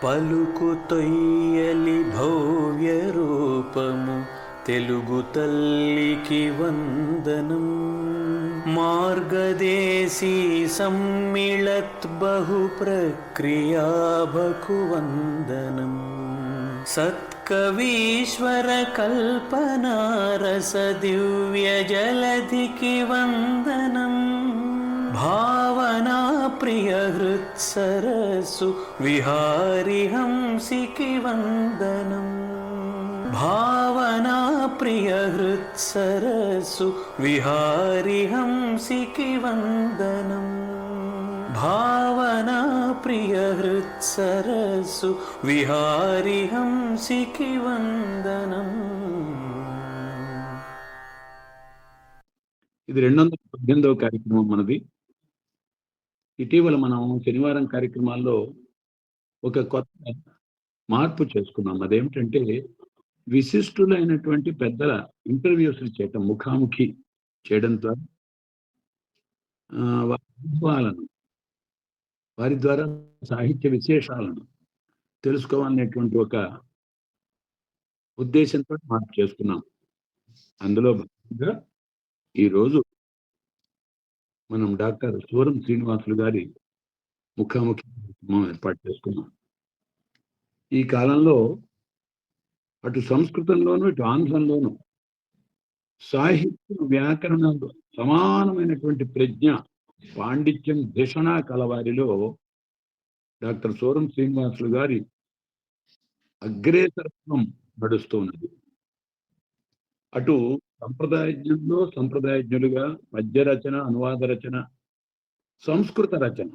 పలుకు తొయ్యలి భవ్య రూపము తెలుగు తల్లికి వందనం. మార్గదేశీ సమ్మిళత్ బహు ప్రక్రియాభకు వందనం. సత్కవీశ్వర కల్పనారస దివ్య జలధికి వందనం. భావనా ప్రియ హృత్సరస్సు విహారి హంసికి వందనం. భావనా ప్రియ హృత్సరస్సు విహారి హంసికి వందనం. భావనా ప్రియ హృత్సరస్సు విహారి హంసికి వందనం. ఇది 218వ కార్యక్రమం మనది. ఇటీవల మనం శనివారం కార్యక్రమాల్లో ఒక కొత్త మార్పు చేసుకున్నాం. అదేమిటంటే విశిష్టులైనటువంటి పెద్దల ఇంటర్వ్యూస్ చేయటం, ముఖాముఖి చేయడం ద్వారా వారి అనుభవాలను, వారి ద్వారా సాహిత్య విశేషాలను తెలుసుకోవాలనేటువంటి ఒక ఉద్దేశంతో మార్పు చేసుకున్నాం. అందులో భాగంగా ఈరోజు మనం డాక్టర్ సూరం శ్రీనివాసులు గారి ముఖాముఖి ఏర్పాటు చేసుకున్నాం. ఈ కాలంలో అటు సంస్కృతంలోనూ ఇటు ఆంధ్రంలోనూ సాహిత్య వ్యాకరణంలో సమానమైనటువంటి ప్రజ్ఞ, పాండిత్యం, దిషణ కలవారిలో డాక్టర్ సూరం శ్రీనివాసులు గారి అగ్రేసరత్వం నడుస్తున్నది. అటు సంప్రదాయజ్ఞంలో సంప్రదాయజ్ఞులుగా పద్య రచన, అనువాద రచన, సంస్కృత రచన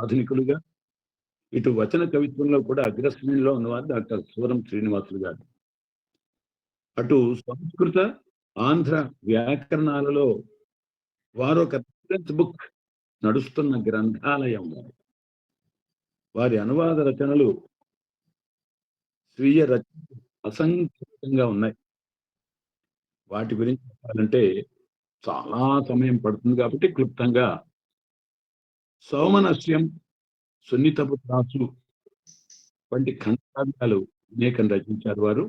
ఆధునికులుగా, ఇటు వచన కవిత్వంలో కూడా అగ్రశ్రేణిలో ఉన్నవారు డాక్టర్ సూరం శ్రీనివాసులు గారు. అటు సంస్కృత ఆంధ్ర వ్యాకరణాలలో వారు ఒక రిఫరెన్స్ బుక్ నడుస్తున్న గ్రంథాలయం. వారి అనువాద రచనలు, స్వీయ రచనలు అసంఖ్యాకంగా ఉన్నాయి. వాటి గురించి చెప్పాలంటే చాలా సమయం పడుతుంది కాబట్టి క్లుప్తంగా సౌమనస్యం, సున్నితపు త్రాసు వంటి ఖండకావ్యాలు అనేకం రచించారు వారు.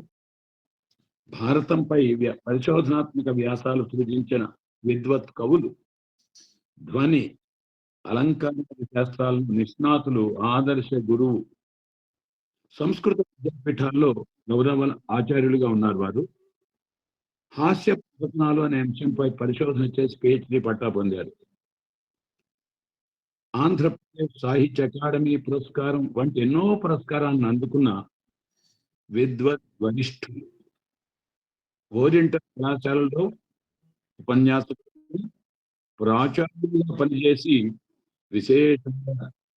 భారతంపై పరిశోధనాత్మక వ్యాసాలు సృజించిన విద్వత్ కవులు, ధ్వని అలంకార శాస్త్రాలను నిష్ణాతులు, ఆదర్శ గురువు, సంస్కృత విద్యాపీఠాల్లో గౌరవ ఆచార్యులుగా ఉన్నారు వారు. హాస్య ప్రవచనాలు అనే అంశంపై పరిశోధన చేసి PhD పట్టా పొందారు. ఆంధ్రప్రదేశ్ సాహిత్య అకాడమీ పురస్కారం వంటి ఎన్నో పురస్కారాలను అందుకున్న విద్వత్ వరిష్ఠులు. ఓరియంటల్ కళాశాలలో ఉపన్యాసకులు, ప్రాచార్యులుగా పనిచేసి విశేషంగా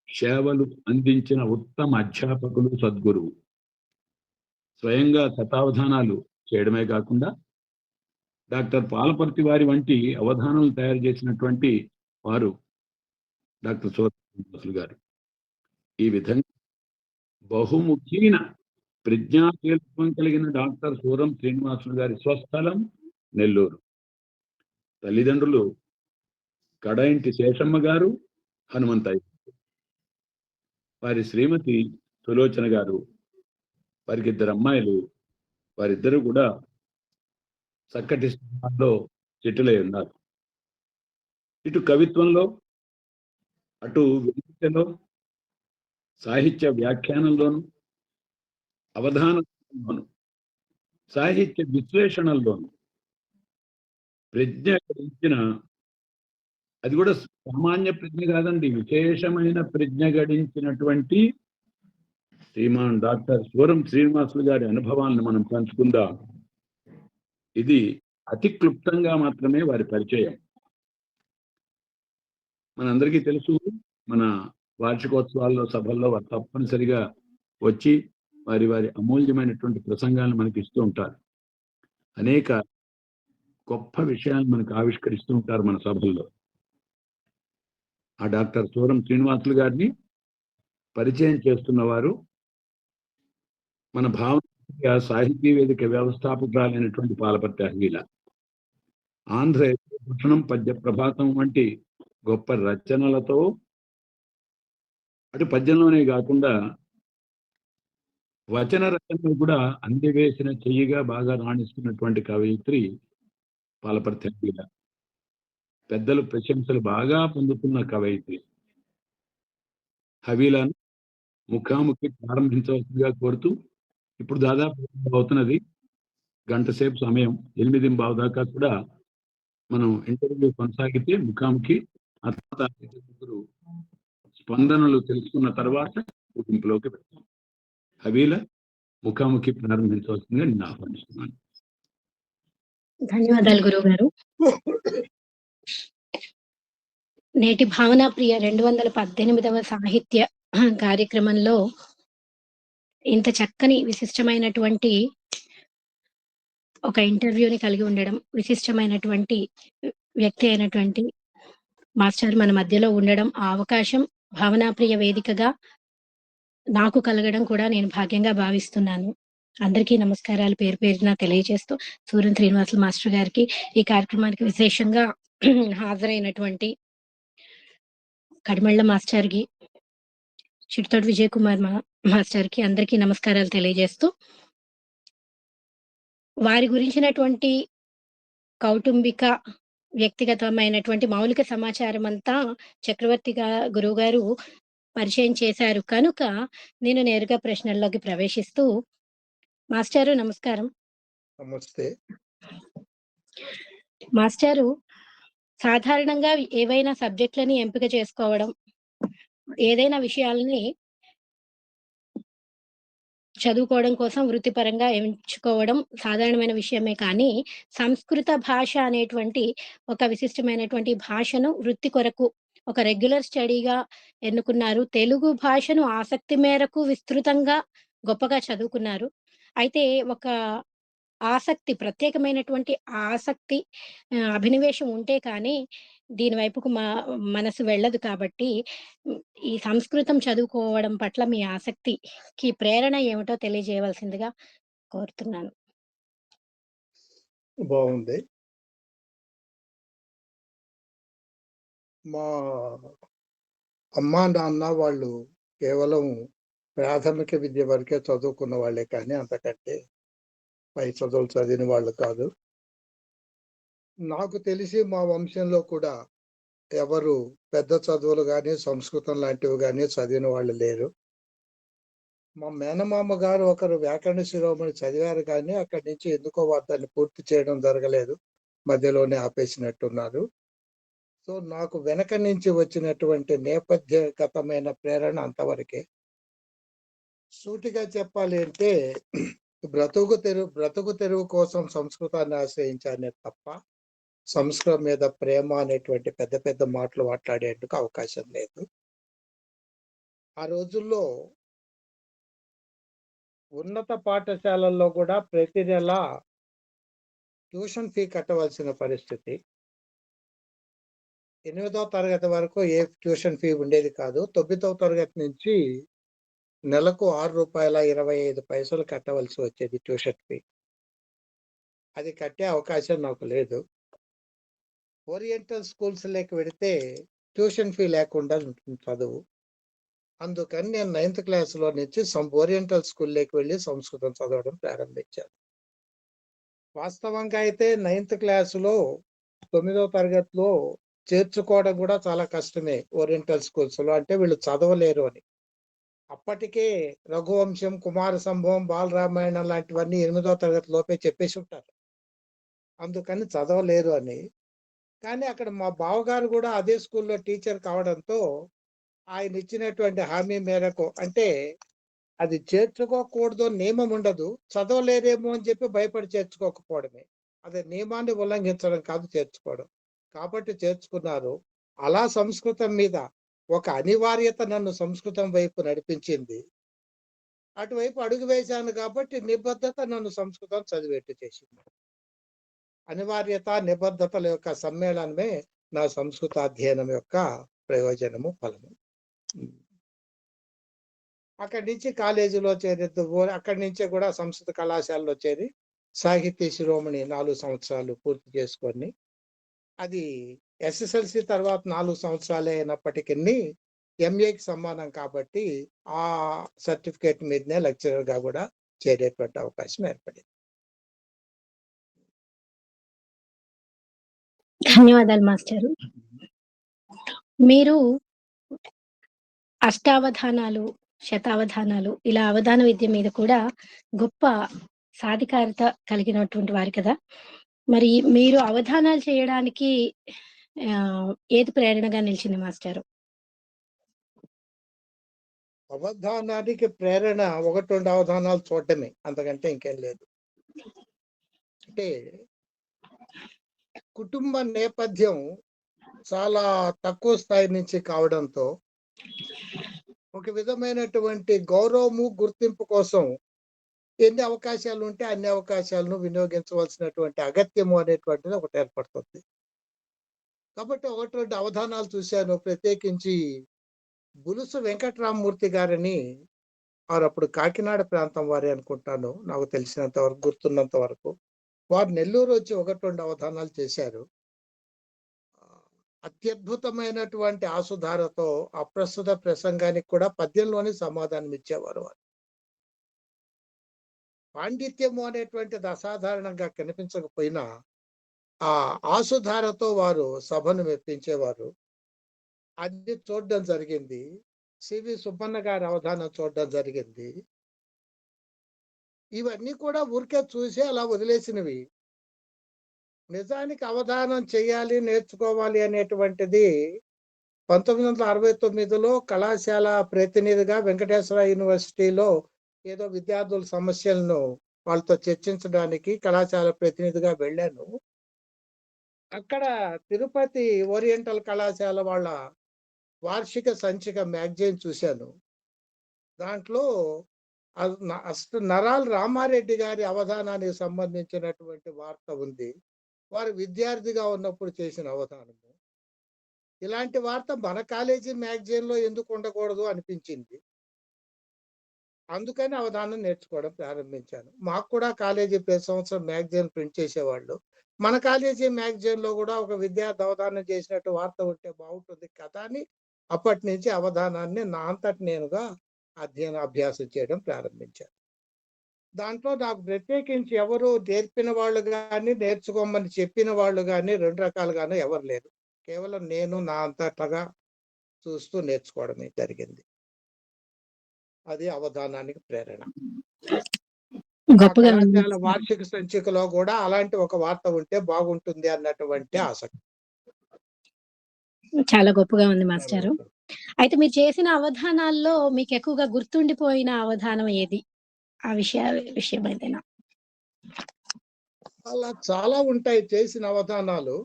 సేవలు అందించిన ఉత్తమ అధ్యాపకులు, సద్గురువు. స్వయంగా శతావధానాలు చేయడమే కాకుండా డాక్టర్ పాలపర్తి వారి వంటి అవధానాలు తయారు చేసినటువంటి వారు డాక్టర్ సూరం శ్రీనివాసులు గారు. ఈ విధంగా బహుముఖీన ప్రజ్ఞాశీలత్వం కలిగిన డాక్టర్ సూరం శ్రీనివాసులు గారి స్వస్థలం నెల్లూరు. తల్లిదండ్రులు కడయింటి శేషమ్మ గారు, హనుమంతయ్య. వారి శ్రీమతి సులోచన గారు, వారికి 2 అమ్మాయిలు. వారిద్దరూ కూడా చక్కటి స్థానాల్లో సెటిల్ అయి ఉన్నారు. ఇటు కవిత్వంలో, అటు విమర్శలో, సాహిత్య వ్యాఖ్యానంలోను, అవధానంలోను, సాహిత్య విశ్లేషణల్లోను ప్రజ్ఞ గడించిన, అది కూడా సామాన్య ప్రజ్ఞ కాదండి, విశేషమైన ప్రజ్ఞ గడించినటువంటి శ్రీమాన్ డాక్టర్ సూరం శ్రీనివాసులు గారి అనుభవాలను మనం పంచుకుందాం. ఇది అతి క్లుప్తంగా మాత్రమే వారి పరిచయం. మనందరికీ తెలుసు, మన వార్షికోత్సవాల్లో, సభల్లో వారు తప్పనిసరిగా వచ్చి వారి అమూల్యమైనటువంటి ప్రసంగాలను మనకి ఇస్తూ ఉంటారు. అనేక గొప్ప విషయాలు మనకు ఆవిష్కరిస్తూ ఉంటారు మన సభల్లో. ఆ డాక్టర్ సూరం శ్రీనివాసులు గారిని పరిచయం చేస్తున్నవారు మన భావన సాహితీ వేదిక వ్యవస్థాపకురాలైనటువంటి పాలపర్తి అహ్లీల. ఆంధ్ర భూషణం, పద్య ప్రభాతం వంటి గొప్ప రచనలతో అటు పద్యంలోనే కాకుండా వచన రచనలో కూడా అందివేసిన చెయ్యిగా బాగా రాణిస్తున్నటువంటి కవయిత్రి పాలపర్తి హవీల. పెద్దలు ప్రశంసలు బాగా పొందుతున్న కవయిత్రి హవీలను ముఖాముఖి ప్రారంభించవలసిందిగా కోరుతూ, ఇప్పుడు దాదాపు అవుతున్నది, గంట సేపు సమయం, 8:15 దాకా కూడా మనం ఇంటర్వ్యూ కొనసాగితే ముఖాముఖి, ఆ తర్వాత ముగ్గురు స్పందనలు తెలుసుకున్న తర్వాత ముగింపులోకి పెడతాం. హవీల ముఖాముఖి ప్రారంభించవలసిందిగా నేను ఆహ్వానిస్తున్నాను. ధన్యవాదాలు గురువు గారు. నేటి భావనా ప్రియ 218వ సాహిత్య కార్యక్రమంలో ఇంత చక్కని విశిష్టమైనటువంటి ఒక ఇంటర్వ్యూని కలిగి ఉండడం, విశిష్టమైనటువంటి వ్యక్తి అయినటువంటి మాస్టర్ మన మధ్యలో ఉండడం, ఆ అవకాశం భావనా ప్రియ వేదికగా నాకు కలగడం కూడా నేను భాగ్యంగా భావిస్తున్నాను. అందరికీ నమస్కారాలు పేరు పేరున తెలియజేస్తూ, సూర్యం శ్రీనివాసులు మాస్టర్ గారికి, ఈ కార్యక్రమానికి విశేషంగా హాజరైనటువంటి కడిమళ్ళ మాస్టర్కి, చిట్టోటి విజయ్ కుమార్ మాస్టర్కి అందరికీ నమస్కారాలు తెలియజేస్తూ, వారి గురించినటువంటి కౌటుంబిక వ్యక్తిగతమైనటువంటి మౌలిక సమాచారం అంతా చక్రవర్తి గురువు గారు పరిచయం చేశారు కనుక నేను నేరుగా ప్రశ్నల్లోకి ప్రవేశిస్తూ, మాస్టారు నమస్కారం. నమస్తే. మాస్టారు సాధారణంగా ఏవైనా సబ్జెక్టులని ఎంపిక చేసుకోవడం, ఏదైనా విషయాలని చదువుకోవడం కోసం వృత్తిపరంగా ఎంచుకోవడం సాధారణమైన విషయమే. కానీ సంస్కృత భాష అనేటువంటి ఒక విశిష్టమైనటువంటి భాషను వృత్తి కొరకు ఒక రెగ్యులర్ స్టడీగా ఎన్నుకున్నారు. తెలుగు భాషను ఆసక్తి మేరకు విస్తృతంగా గొప్పగా చదువుకున్నారు. అయితే ఒక ఆసక్తి, ప్రత్యేకమైనటువంటి ఆసక్తి, అభినివేశం ఉంటే కానీ దీని వైపుకు మనసు వెళ్ళదు. కాబట్టి ఈ సంస్కృతం చదువుకోవడం పట్ల మీ ఆసక్తికి ప్రేరణ ఏమిటో తెలియజేయవలసిందిగా కోరుతున్నాను. బాగుంది. మా అమ్మా నాన్న వాళ్ళు కేవలం ప్రాథమిక విద్య వరకే చదువుకున్న వాళ్ళే, కానీ అంతకంటే పై చదువులు చదివిన వాళ్ళు కాదు. నాకు తెలిసి మా వంశంలో కూడా ఎవరు పెద్ద చదువులు కానీ సంస్కృతం లాంటివి కానీ చదివిన వాళ్ళు లేరు. మా మేనమామ గారు ఒకరు వ్యాకరణ శిరోమణి చదివారు, కానీ అక్కడి నుంచి ఎందుకో దాన్ని పూర్తి చేయడం జరగలేదు, మధ్యలోనే ఆపేసినట్టున్నారు. సో నాకు వెనక నుంచి వచ్చినటువంటి నేపథ్యగతమైన ప్రేరణ అంతవరకే. సూటిగా చెప్పాలి అంటే బ్రతుకు తెరువు కోసం సంస్కృతాన్ని ఆశ్రయించానే తప్ప సంస్కృతం మీద ప్రేమ అనేటువంటి పెద్ద పెద్ద మాటలు మాట్లాడేందుకు అవకాశం లేదు. ఆ రోజుల్లో ఉన్నత పాఠశాలల్లో కూడా ప్రతి నెల ట్యూషన్ ఫీ కట్టవలసిన పరిస్థితి. 8వ తరగతి వరకు ఏ ట్యూషన్ ఫీ ఉండేది కాదు. 9వ తరగతి నుంచి నెలకు ₹6.25 కట్టవలసి వచ్చేది ట్యూషన్ ఫీ. అది కట్టే అవకాశం నాకు లేదు. ఓరియంటల్ స్కూల్స్ లేక వెడితే ట్యూషన్ ఫీ లేకుండా ఉంటుంది చదువు. అందుకని నేను 9th క్లాస్లో నుంచి ఓరియంటల్ స్కూల్లోకి వెళ్ళి సంస్కృతం చదవడం ప్రారంభించాను. వాస్తవంగా అయితే 9th క్లాసులో 9వ తరగతిలో చేర్చుకోవడం కూడా చాలా కష్టమే ఓరియంటల్ స్కూల్స్లో, అంటే వీళ్ళు చదవలేరు అని. అప్పటికే రఘువంశం, కుమార సంభవం, బాలరామాయణం లాంటివన్నీ 8వ తరగతి లోపే చెప్పేసి ఉంటారు, అందుకని చదవలేరు అని. కానీ అక్కడ మా బావగారు కూడా అదే స్కూల్లో టీచర్ కావడంతో ఆయన ఇచ్చినటువంటి హామీ మేరకు, అంటే అది చేర్చుకోకూడదు నియమం ఉండదు, చదవలేరేమో అని చెప్పి భయపడి చేర్చుకోకపోవడమే. అదే నియమాన్ని ఉల్లంఘించడం కాదు, చేర్చుకోవడం. కాబట్టి చేర్చుకున్నారు. అలా సంస్కృతం మీద ఒక అనివార్యత నన్ను సంస్కృతం వైపు నడిపించింది. అటువైపు అడుగు వేశాను కాబట్టి నిబద్ధత నన్ను సంస్కృతం చదివేట్టు చేసింది. అనివార్యత, నిబద్ధతల యొక్క సమ్మేళనమే నా సంస్కృత అధ్యయనం యొక్క ప్రయోజనము, ఫలము. అక్కడి నుంచి కాలేజీలో అక్కడి నుంచే కూడా సంస్కృత కళాశాలలో చేరి సాహితీ శిరోమణి 4 సంవత్సరాలు పూర్తి చేసుకొని, అది SSLC తర్వాత 4 సంవత్సరాలే అయినప్పటికీ ఎంఏకి సమానం కాబట్టి ఆ సర్టిఫికేట్ మీదనే లెక్చరర్గా కూడా చేరేటువంటి అవకాశం ఏర్పడింది. ధన్యవాదాలు మాస్టారు. మీరు అష్టావధానాలు, శతావధానాలు ఇలా అవధాన విద్య మీద కూడా గొప్ప సాధికారత కలిగినటువంటి వారు కదా! మరి మీరు అవధానాలు చేయడానికి ఏది ప్రేరణగా నిలిచింది మాస్టారు? అవధానానికి ప్రేరణ 1, 2 అవధానాలు చూడటమే, అంతకంటే ఇంకేం లేదు. అంటే కుటుంబ నేపథ్యం చాలా తక్కువ స్థాయి నుంచి కావడంతో ఒక విధమైనటువంటి గౌరవము, గుర్తింపు కోసం ఎన్ని అవకాశాలు ఉంటే అన్ని అవకాశాలను వినియోగించవలసినటువంటి అగత్యము అనేటువంటిది ఒకటి ఏర్పడుతుంది. కాబట్టి 1, 2 అవధానాలు చూశాను. ప్రత్యేకించి బులుసు వెంకటరామమూర్తి గారని, వారు అప్పుడు కాకినాడ ప్రాంతం వారే అనుకుంటాను, నాకు తెలిసినంత వరకు, గుర్తున్నంత వరకు. వారు నెల్లూరు వచ్చి 1, 2 అవధానాలు చేశారు. అత్యద్భుతమైనటువంటి ఆసుధారతో అప్రస్తుత ప్రసంగానికి కూడా పద్యంలోనే సమాధానం ఇచ్చేవారు వారు. పాండిత్యము అనేటువంటిది అసాధారణంగా కనిపించకపోయినా ఆ ఆసుధారతో వారు సభను మెప్పించేవారు. అది చూడడం జరిగింది. సివి సుబ్బన్న గారి అవధానం చూడడం జరిగింది. ఇవన్నీ కూడా ఊరికే చూసి అలా వదిలేసినవి. నిజానికి అవధానం చేయాలి, నేర్చుకోవాలి అనేటువంటిది 1969లో కళాశాల ప్రతినిధిగా వెంకటేశ్వర యూనివర్సిటీలో ఏదో విద్యార్థుల సమస్యలను వాళ్ళతో చర్చించడానికి కళాశాల ప్రతినిధిగా వెళ్ళాను. అక్కడ తిరుపతి ఓరియంటల్ కళాశాల వాళ్ళ వార్షిక సంచిక మ్యాగజైన్ చూశాను. దాంట్లో నరాల రామారెడ్డి గారి అవధానానికి సంబంధించినటువంటి వార్త ఉంది. వారు విద్యార్థిగా ఉన్నప్పుడు చేసిన అవధానము. ఇలాంటి వార్త మన కాలేజీ మ్యాగజైన్ లో ఎందుకు ఉండకూడదు అనిపించింది. అందుకని అవధానం నేర్చుకోవడం ప్రారంభించాను. మాకు కూడా కాలేజీ ప్రతి సంవత్సరం మ్యాగజైన్ ప్రింట్ చేసేవాళ్ళు. మన కాలేజీ మ్యాగజైన్ లో కూడా ఒక విద్యార్థి అవధానం చేసినట్టు వార్త ఉంటే బాగుంటుంది కదా అని అప్పటి నుంచి అవధానాన్ని నా అంతటి నేనుగా అభ్యాసం చేయడం ప్రారంభించాను. దాంట్లో నాకు ప్రత్యేకించి ఎవరు నేర్పిన వాళ్ళు కానీ, నేర్చుకోమని చెప్పిన వాళ్ళు కానీ 2 రకాలుగాను ఎవరు లేరు. కేవలం నేను నా అంతటగా చూస్తూ నేర్చుకోవడమే జరిగింది. అది అవధానానికి ప్రేరణ. గొప్పగా ఉంది. కళాశాల వార్షిక సంచికలో కూడా అలాంటి ఒక వార్త ఉంటే బాగుంటుంది అన్నటువంటి ఆసక్తి. చాలా గొప్పగా ఉంది మాస్టారు. అయితే మీరు చేసిన అవధానాల్లో మీకు ఎక్కువగా గుర్తుండిపోయిన అవధానం ఏది? ఆ విషయం ఏదైనా? అలా చాలా ఉంటాయి చేసిన అవధానాలు.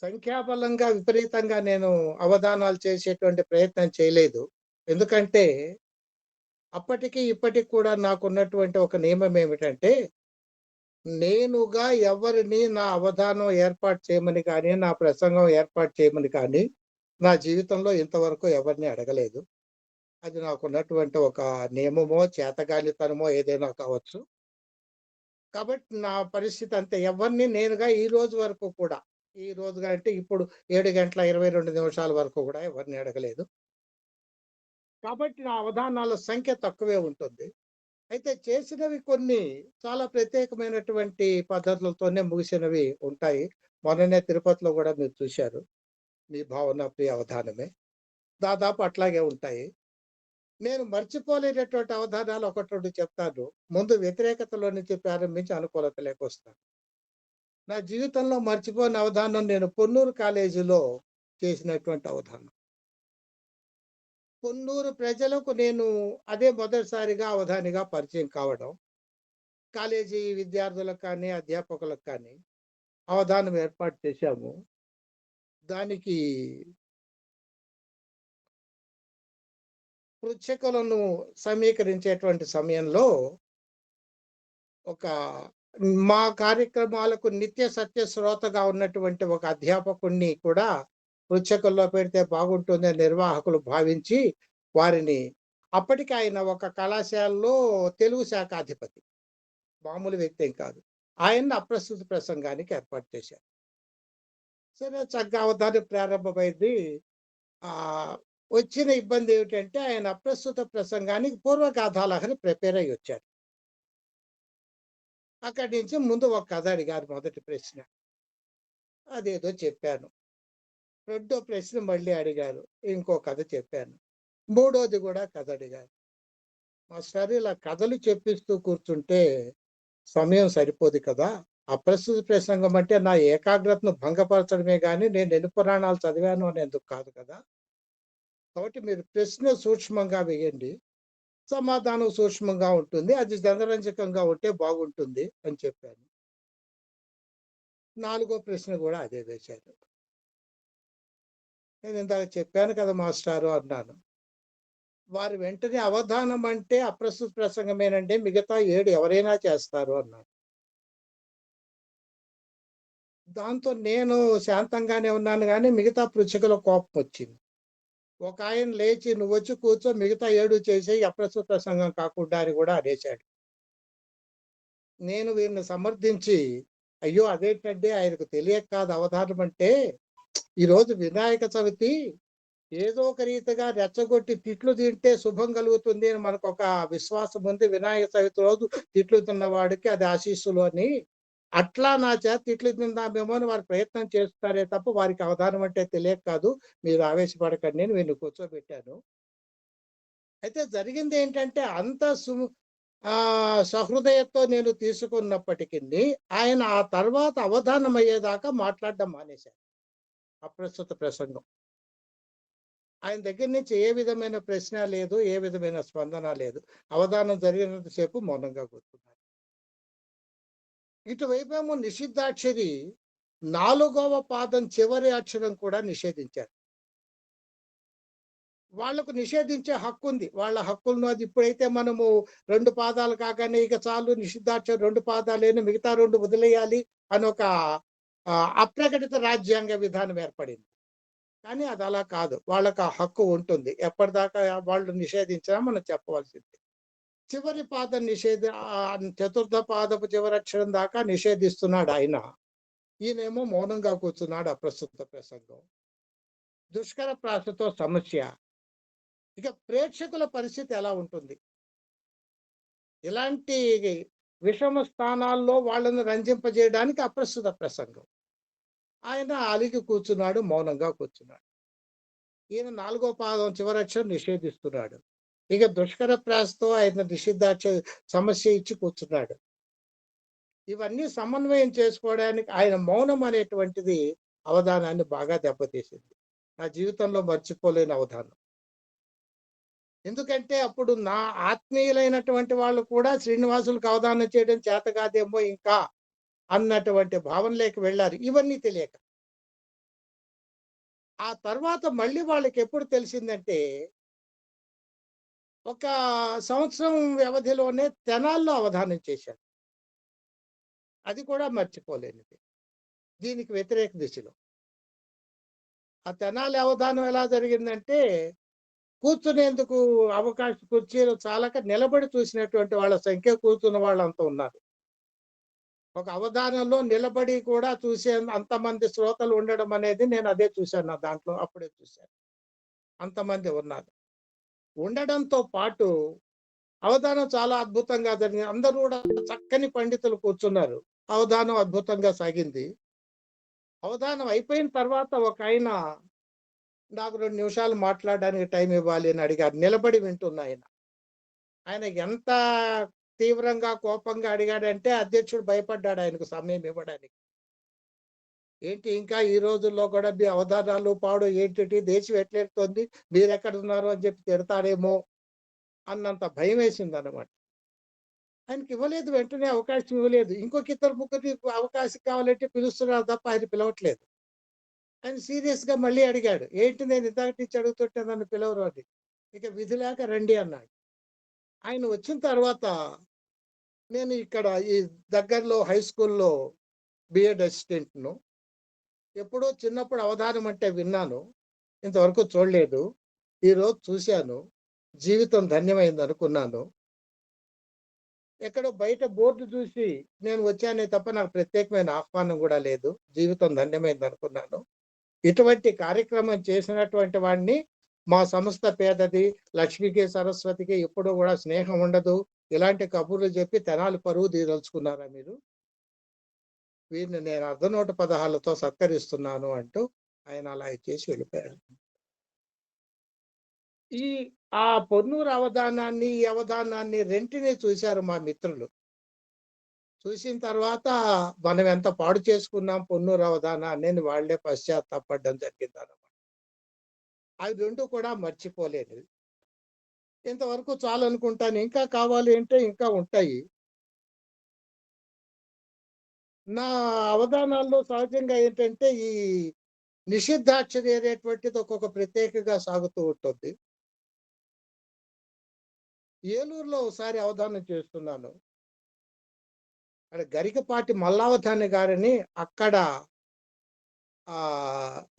సంఖ్యాబలంగా విపరీతంగా నేను అవధానాలు చేసేటువంటి ప్రయత్నం చేయలేదు. ఎందుకంటే అప్పటికి ఇప్పటికి కూడా నాకున్నటువంటి ఒక నియమం ఏమిటంటే, నేనుగా ఎవరిని నా అవధానం ఏర్పాటు చేయమని కానీ, నా ప్రసంగం ఏర్పాటు చేయమని కానీ నా జీవితంలో ఇంతవరకు ఎవరిని అడగలేదు. అది నాకున్నటువంటి ఒక నియమమో, చేతగానితనమో ఏదైనా కావచ్చు. కాబట్టి నా పరిస్థితి అంతే. ఎవరిని నేనుగా ఈ రోజు వరకు కూడా, ఈ రోజుగా అంటే ఇప్పుడు 7:22 వరకు కూడా ఎవరిని అడగలేదు. కాబట్టి నా అవధానాల సంఖ్య తక్కువే ఉంటుంది. అయితే చేసినవి కొన్ని చాలా ప్రత్యేకమైనటువంటి పద్ధతులతోనే ముగిసినవి ఉంటాయి. మొన్ననే తిరుపతిలో కూడా మీరు చూశారు. మీ భావన ప్రియ అవధానమే. దాదాపు అట్లాగే ఉంటాయి. నేను మర్చిపోలేనటువంటి అవధానాలు 1, 2 చెప్తాను. ముందు వ్యతిరేకతలో నుంచి ప్రారంభించి అనుకూలతలోకి వస్తాను. నా జీవితంలో మర్చిపోని అవధానం నేను పొన్నూరు కాలేజీలో చేసినటువంటి అవధానం. పొన్నూరు ప్రజలకు నేను అదే మొదటిసారిగా అవధానిగా పరిచయం కావడం. కాలేజీ విద్యార్థులకు కానీ, అధ్యాపకులకు కానీ అవధానం ఏర్పాటు చేశాము. దానికి పృచ్ఛకులను సమీకరించేటువంటి సమయంలో మా కార్యక్రమాలకు నిత్య సత్య శ్రోతగా ఉన్నటువంటి ఒక అధ్యాపకుడిని కూడా పృచ్ఛకుల్లో పెడితే బాగుంటుందని నిర్వాహకులు భావించి వారిని, అప్పటికి ఆయన ఒక కళాశాలలో తెలుగు శాఖాధిపతి, మామూలు వ్యక్తి ఏం కాదు, ఆయన్ని అప్రస్తుత ప్రసంగానికి ఏర్పాటు చేశారు. సరే, చక్కగా అవధానం ప్రారంభమైంది. వచ్చిన ఇబ్బంది ఏమిటంటే ఆయన అప్రస్తుత ప్రసంగానికి పూర్వగాథాలహరి ప్రిపేర్ అయ్యి వచ్చాడు. అక్కడి నుంచి ముందు ఒక కథ అడిగారు మొదటి ప్రశ్న. అదేదో చెప్పాను. రెండో ప్రశ్న మళ్ళీ అడిగారు. ఇంకో కథ చెప్పాను. మూడోది కూడా కథ అడిగారు. మాస్టారు ఇలా కథలు చెప్పిస్తూ కూర్చుంటే సమయం సరిపోదు కదా! అప్రస్తుత ప్రసంగం అంటే నా ఏకాగ్రతను భంగపరచడమే గాని నేను ఎన్ని పురాణాలు చదివాను అనేందుకు కాదు కదా! కాబట్టి మీరు ప్రశ్న సూక్ష్మంగా వేయండి. సమాధానం సూక్ష్మంగా ఉంటుంది. అది జనరంజకంగా ఉంటే బాగుంటుంది అని చెప్పాను. నాలుగో ప్రశ్న కూడా అదే వేశారు. నేను ఇందాక చెప్పాను కదా మాస్టారు అన్నాను. వారు వెంటనే అవధానం అంటే అప్రస్తుత ప్రసంగమేనండి, మిగతా 7 ఎవరైనా చేస్తారు అన్నారు. దాంతో నేను శాంతంగానే ఉన్నాను గానీ మిగతా పృచ్ఛకుల కోపం వచ్చింది. ఒక ఆయన లేచి నువ్వొచ్చి కూర్చో మిగతా 7 చేసేయి అప్రస్తుత ప్రసంగం కాకుండా అని కూడా అనేశాడు. నేను వీరిని సమర్థించి అయ్యో అదేంటండి ఆయనకు తెలియక కాదు అవధానం అంటే ఈరోజు వినాయక చవితి ఏదో ఒక రీతిగా రెచ్చగొట్టి తిట్లు తింటే శుభం కలుగుతుంది అని మనకు ఒక విశ్వాసం ఉంది. వినాయక చవితి రోజు తిట్లు తిన్నవాడికి అది ఆశీస్సులు అని. అట్లా నా చేత తిట్లు తిందామేమో అని వారు ప్రయత్నం చేస్తారే తప్ప వారికి అవధానం అంటే తెలియక కాదు. మీరు ఆవేశపడకండి అని వీరిని కూర్చోబెట్టాను. అయితే జరిగింది ఏంటంటే అంత సహృదయతో నేను తీసుకున్నప్పటికిని ఆయన ఆ తర్వాత అవధానం అయ్యేదాకా మాట్లాడడం మానేశారు. అప్రస్తుత ప్రసంగం. ఆయన దగ్గర నుంచి ఏ విధమైన ప్రశ్న లేదు, ఏ విధమైన స్పందన లేదు. అవధానం జరిగినంత సేపు మౌనంగా కూర్చున్నారు. ఇటువైపేమో నిషిద్ధాక్షరి 4వ పాదం చివరి అక్షరం కూడా నిషేధించారు. వాళ్లకు నిషేధించే హక్కు ఉంది. వాళ్ళ హక్కులను అది ఇప్పుడైతే మనము 2 పాదాలు కాగానే ఇక చాలు నిషిద్ధాక్షరం 2 పాదాలేని మిగతా 2 వదిలేయాలి అని ఒక అప్రకటిత రాజ్యాంగ విధానం ఏర్పడింది. కానీ అది అలా కాదు. వాళ్ళకి ఆ హక్కు ఉంటుంది. ఎప్పటిదాకా వాళ్ళు నిషేధించినా మనం చెప్పవలసింది. చివరి పాదం చతుర్థ పాదపు చివరి అక్షరం దాకా నిషేధిస్తున్నాడు ఆయన. ఈయనేమో మౌనంగా కూర్చున్నాడు అప్రస్తుత ప్రసంగం. దుష్కర ప్రాసతో సమస్య. ఇక ప్రేక్షకుల పరిస్థితి ఎలా ఉంటుంది? ఇలాంటి విషమ స్థానాల్లో వాళ్ళను రంజింపజేయడానికి అప్రస్తుత ప్రసంగం. ఆయన అలిగి కూర్చున్నాడు, మౌనంగా కూర్చున్నాడు. ఈయన 4వ పాదం చివరక్షరం నిషేధిస్తున్నాడు. ఇక దుష్కర ప్రాసతో ఆయన నిషిద్ధాక్ష సమస్య ఇచ్చి కూర్చున్నాడు. ఇవన్నీ సమన్వయం చేసుకోవడానికి ఆయన మౌనం అనేటువంటిది అవధానాన్ని బాగా దెబ్బతీసింది. నా జీవితంలో మర్చిపోలేని అవధానం. ఎందుకంటే అప్పుడు నా ఆత్మీయులైనటువంటి వాళ్ళు కూడా శ్రీనివాసులకు అవధానం చేయడం చేత కాదేమో ఇంకా అన్నటువంటి భావనలోకి వెళ్ళారు. ఇవన్నీ తెలియక. ఆ తర్వాత మళ్ళీ వాళ్ళకి ఎప్పుడు తెలిసిందంటే ఒక సంవత్సరం వ్యవధిలోనే తెనాల్లో అవధానం చేశారు. అది కూడా మర్చిపోలేనిది. దీనికి వ్యతిరేక దిశలో ఆ తెనాలి అవధానం ఎలా జరిగిందంటే కూర్చునేందుకు అవకాశం కుర్చీలు చాలక నిలబడి చూసినటువంటి వాళ్ళ సంఖ్య కూర్చున్న వాళ్ళంతా ఉన్నారు. ఒక అవధానంలో నిలబడి కూడా చూసే అంతమంది శ్రోతలు ఉండడం అనేది నేను అదే చూశాను. నా దాంట్లో అప్పుడే చూశాను. అంతమంది ఉన్నారు. ఉండడంతో పాటు అవధానం చాలా అద్భుతంగా జరిగింది. అందరూ కూడా చక్కని పండితులు కూర్చున్నారు. అవధానం అద్భుతంగా సాగింది. అవధానం అయిపోయిన తర్వాత ఒక ఆయన నాకు 2 నిమిషాలు మాట్లాడడానికి టైం ఇవ్వాలి అని అడిగారు. నిలబడి వింటున్న ఆయన. ఆయన ఎంత తీవ్రంగా కోపంగా అడిగాడంటే అధ్యక్షుడు భయపడ్డాడు ఆయనకు సమయం ఇవ్వడానికి. ఏంటి ఇంకా ఈ రోజుల్లో కూడా మీ అవధానాలు పాడు ఏంటి, దేశం ఎట్లెడుతోంది, మీరెక్కడున్నారు అని చెప్పి తిడతాడేమో అన్నంత భయం వేసింది అనమాట. ఆయనకి ఇవ్వలేదు, వెంటనే అవకాశం ఇవ్వలేదు. ఇంకొక ఇద్దరు ముగ్గురికి అవకాశం కావాలంటే పిలుస్తున్నారు తప్ప ఆయన పిలవట్లేదు. ఆయన సీరియస్ గా మళ్ళీ అడిగాడు. ఏంటి నేను ఇందాక నుంచి అడుగుతుంటే నన్ను పిలవరు అని. ఇక విధి లేక రండి అన్నాడు. ఆయన వచ్చిన తర్వాత నేను ఇక్కడ ఈ దగ్గరలో హై స్కూల్లో బిఎడ్ అసిస్టెంట్ను. ఎప్పుడో చిన్నప్పుడు అవధానం అంటే విన్నాను, ఇంతవరకు చూడలేదు. ఈరోజు చూశాను, జీవితం ధన్యమైంది అనుకున్నాను. ఎక్కడో బయట బోర్డు చూసి నేను వచ్చానే తప్ప నాకు ప్రత్యేకమైన ఆహ్వానం కూడా లేదు. జీవితం ధన్యమైంది అనుకున్నాను. ఇటువంటి కార్యక్రమం చేసినటువంటి వాడిని మా సంస్థ పేదది, లక్ష్మికి సరస్వతికి ఎప్పుడు కూడా స్నేహం ఉండదు, ఇలాంటి కబుర్లు చెప్పి తెనాలి పరువు తీదలుచుకున్నారా మీరు? వీరిని నేను అర్ధనోటు పదహాలతో సత్కరిస్తున్నాను అంటూ ఆయన అలా ఇచ్చేసి వెళ్ళిపోయారు. ఈ ఆ పొన్నూరు అవధానాన్ని, ఈ అవధానాన్ని రెంటిని చూశారు మా మిత్రులు. చూసిన తర్వాత మనం ఎంత పాడు చేసుకున్నాం పొన్నూరు అవధానాన్ని అని వాళ్ళే పశ్చాత్తాపపడడం జరిగిందన్నమాట. అవి 2 కూడా మర్చిపోలేనివి. ఇంతవరకు చాలనుకుంటాను. ఇంకా కావాలి అంటే ఇంకా ఉంటాయి. నా అవధానాల్లో సహజంగా ఏంటంటే ఈ నిషిద్ధాక్షరి అనేటువంటిది ఒక్కొక్క ప్రత్యేకగా సాగుతూ ఉంటుంది. ఏలూరులో ఒకసారి అవధానం చేస్తున్నాను. అక్కడ గరికపాటి మల్లావధాని గారని అక్కడ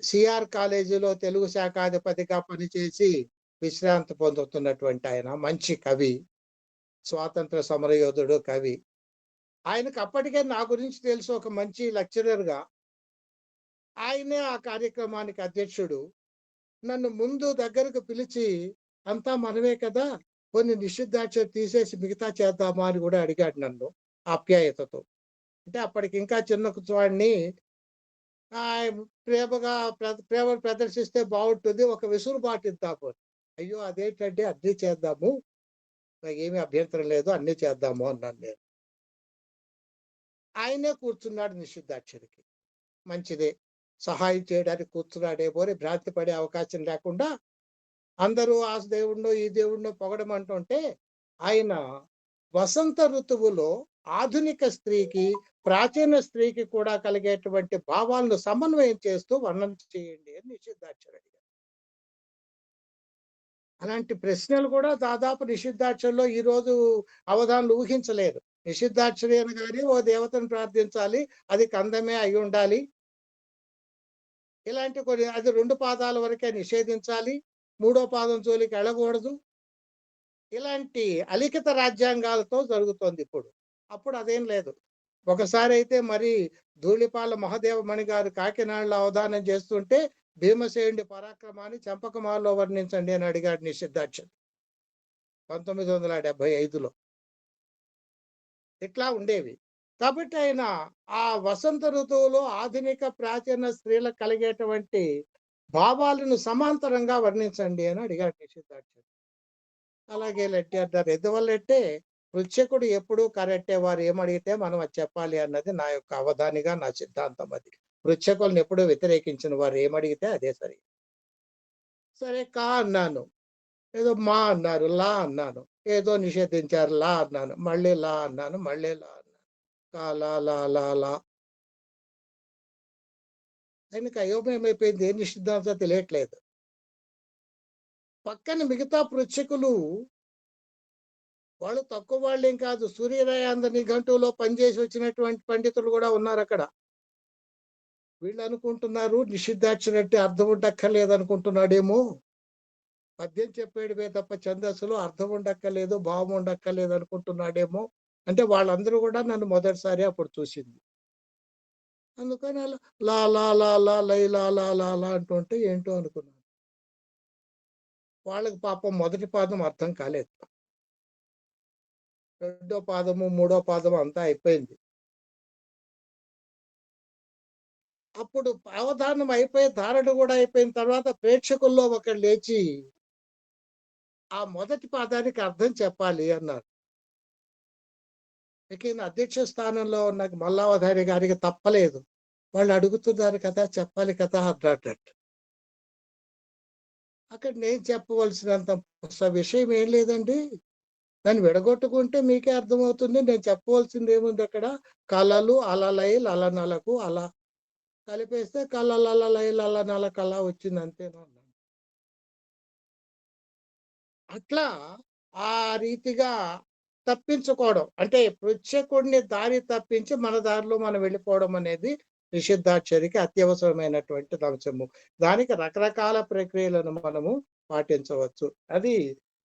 సిఆర్ కాలేజీలో తెలుగు శాఖాధిపతిగా పనిచేసి విశ్రాంతి పొందుతున్నటువంటి ఆయన మంచి కవి, స్వాతంత్ర సమరయోధుడు, కవి. ఆయనకు అప్పటికే నా గురించి తెలుసు, ఒక మంచి లెక్చరర్‌గా. ఆయనే ఆ కార్యక్రమానికి అధ్యక్షుడు. నన్ను ముందు దగ్గరకు పిలిచి, "అంతా మనమే కదా! కొన్ని నిషిద్ధాక్షరి తీసేసి మిగతా చేద్దామా?" అని కూడా అడిగాడు నన్ను ఆప్యాయతతో. అంటే అప్పటికి ఇంకా చిన్న కుర్రవాడిని. ప్రేమగా ప్రేమను ప్రదర్శిస్తే బావుంటుంది, ఒక వెసులుబాటు ఇద్దాము. అయ్యో! అదేంటండి అన్నీ చేద్దాము, నాకేమీ అభ్యంతరం లేదు, అన్నీ చేద్దాము అన్నాను నేను. ఆయనే కూర్చున్నాడు నిషిద్ధాక్షరికి. మంచిదే, సహాయం చేయడానికి కూర్చున్నాడేమో అని భ్రాంతి పడే అవకాశం లేకుండా అందరూ ఆ దేవుడినో, ఈ దేవుడినో పొగడమంటుంటే ఆయన వసంత ఋతువులో ఆధునిక స్త్రీకి, ప్రాచీన స్త్రీకి కూడా కలిగేటువంటి భావాలను సమన్వయం చేస్తూ వర్ణన చేయండి అని నిషిద్ధాక్షరి అడిగారు. అలాంటి ప్రశ్నలు కూడా దాదాపు నిషిద్ధాక్షరిలో ఈ రోజు అవధానులు ఊహించలేరు. నిషిద్ధాక్షరి అనగానే ఓ దేవతను ప్రార్థించాలి, అది కందమే అయి ఉండాలి. ఇలాంటి కొన్ని, అది 2 పాదాల వరకే నిషేధించాలి, 3వ పాదం జోలికి వెళ్ళకూడదు. ఇలాంటి అలిఖిత రాజ్యాంగాలతో జరుగుతోంది ఇప్పుడు. అప్పుడు అదేం లేదు. ఒకసారి అయితే మరి ధూళిపాల మహదేవమణి గారు కాకినాడలో అవధానం చేస్తుంటే భీమసేనుడి పరాక్రమాన్ని చంపకమాలలో వర్ణించండి అని అడిగాడు నిషిద్ధాక్షరి 1975లో. ఇట్లా ఉండేవి. కాబట్టి ఆయన ఆ వసంత ఋతువులో ఆధునిక ప్రాచీన స్త్రీలకు కలిగేటువంటి భావాలను సమాంతరంగా వర్ణించండి అని అడిగాడు నిషిద్ధాక్షరి. అలాగే లెట్టి అంటారు. ఎందువల్లంటే పృచ్ఛకుడు ఎప్పుడూ కరెక్టే, వారు ఏమడిగితే మనం అది చెప్పాలి అన్నది నా యొక్క అవధానిగా నా సిద్ధాంతం అది. పృచ్ఛకులను ఎప్పుడూ వ్యతిరేకించిన, వారు ఏమడిగితే అదే సరి. సరే కా అన్నాను, ఏదో మా అన్నారు, లా అన్నాను, ఏదో నిషేధించారు, లా అన్నాను, మళ్ళీ లా అన్నాను, మళ్ళీ లా అన్నాను, కా లా లా లా లా. ఆయనకి అయోమయమైపోయింది, ఏం నిషిద్ధాంతో తెలియట్లేదు. పక్కన మిగతా పృచ్ఛకులు వాళ్ళు తక్కువ వాళ్ళేం కాదు. సూర్యోదయాంధ్ర నిఘంటువులో పనిచేసి వచ్చినటువంటి పండితులు కూడా ఉన్నారు అక్కడ. వీళ్ళు అనుకుంటున్నారు నిషిద్ధాక్షరి అంటే అర్థం ఉండక్కర్లేదు అనుకుంటున్నాడేమో. పద్యం చెప్పేయడమే తప్ప ఛందస్సులో అర్థం ఉండక్కర్లేదు, భావం ఉండక్కర్లేదు అనుకుంటున్నాడేమో. అంటే వాళ్ళందరూ కూడా నన్ను మొదటిసారి అప్పుడు చూసింది. అందుకని అలా లా లా లా లా లై లా లా లా లా అంటుంటే ఏంటో అనుకున్నాను. వాళ్ళకి పాపం మొదటి పాదం అర్థం కాలేదు. రెండో పాదము, మూడో పాదము అంతా అయిపోయింది. అప్పుడు అవధానం అయిపోయి ధారణ కూడా అయిపోయిన తర్వాత ప్రేక్షకుల్లో ఒకడు లేచి ఆ మొదటి పాదానికి అర్థం చెప్పాలి అన్నారు. ఇక ఈయన అధ్యక్ష స్థానంలో ఉన్న మల్లావధాని గారికి తప్పలేదు. వాళ్ళు అడుగుతున్నారు కదా, చెప్పాలి కదా అన్నట్టు. అక్కడ నేను చెప్పవలసినంత విషయం ఏం లేదండి. దాన్ని విడగొట్టుకుంటే మీకే అర్థమవుతుంది. నేను చెప్పవలసింది ఏముంది అక్కడ? కలలు అలలై లలనలకు అలా కలిపేస్తే కలలలలై లలనలకు అలా వచ్చింది అంతేనా అన్నాను. అట్లా ఆ రీతిగా తప్పించుకోవడం, అంటే పృచ్ఛకుడిని దారి తప్పించి మన దారిలో మనం వెళ్ళిపోవడం అనేది నిషిద్ధాక్షరికి అత్యవసరమైనటువంటి అంశము. దానికి రకరకాల ప్రక్రియలను మనము పాటించవచ్చు. అది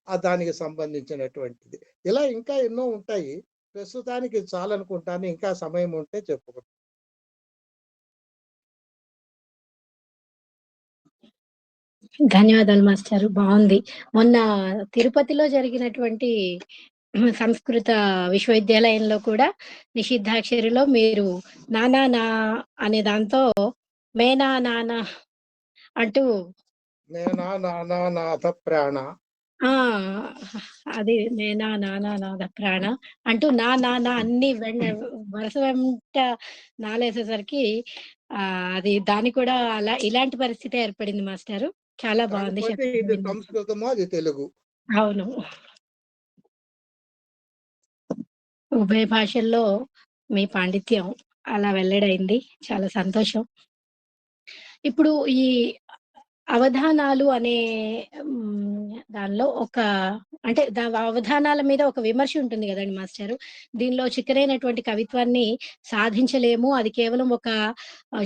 దానికి సంబంధించినటువంటిది. ఇలా ఇంకా ఎన్నో ఉంటాయి. ప్రస్తుతానికి ఇది చాలనుకుంటాను. ఇంకా సమయం ఉంటే చెప్పుకుంటాను. ధన్యవాదాలు మాస్టారు. బావుంది. మొన్న తిరుపతిలో జరిగినటువంటి సంస్కృత విశ్వవిద్యాలయంలో కూడా నిషిద్ధాక్షరిలో మీరు 'నానా నా' అనే దాంతో 'మేనా నాన్న' అంటూ నేనా నానా నాథ ప్రాణ. ఆ! అది 'నేనా నాన్న నాద ప్రాణ' అంటూ నా నా నా అన్ని వరుస వెంట నాలేసేసరికి అది దాన్ని కూడా ఇలాంటి పరిస్థితే ఏర్పడింది మాస్టారు. చాలా బావుంది కాకపోతే చెప్పింది ఇది విన్నప్పుడు. సంస్కృతము, అది తెలుగు. అవును. ఉభయ భాషల్లో మీ పాండిత్యం అలా వెల్లడైంది. చాలా సంతోషం. ఇప్పుడు ఈ అవధానాలు అనే దానిలో ఒక అంటే అవధానాల మీద ఒక విమర్శ ఉంటుంది గదండీ మాస్టారు. దీనిలో చిక్కరైనటువంటి కవిత్వాన్ని సాధించలేము. అది కేవలం ఒక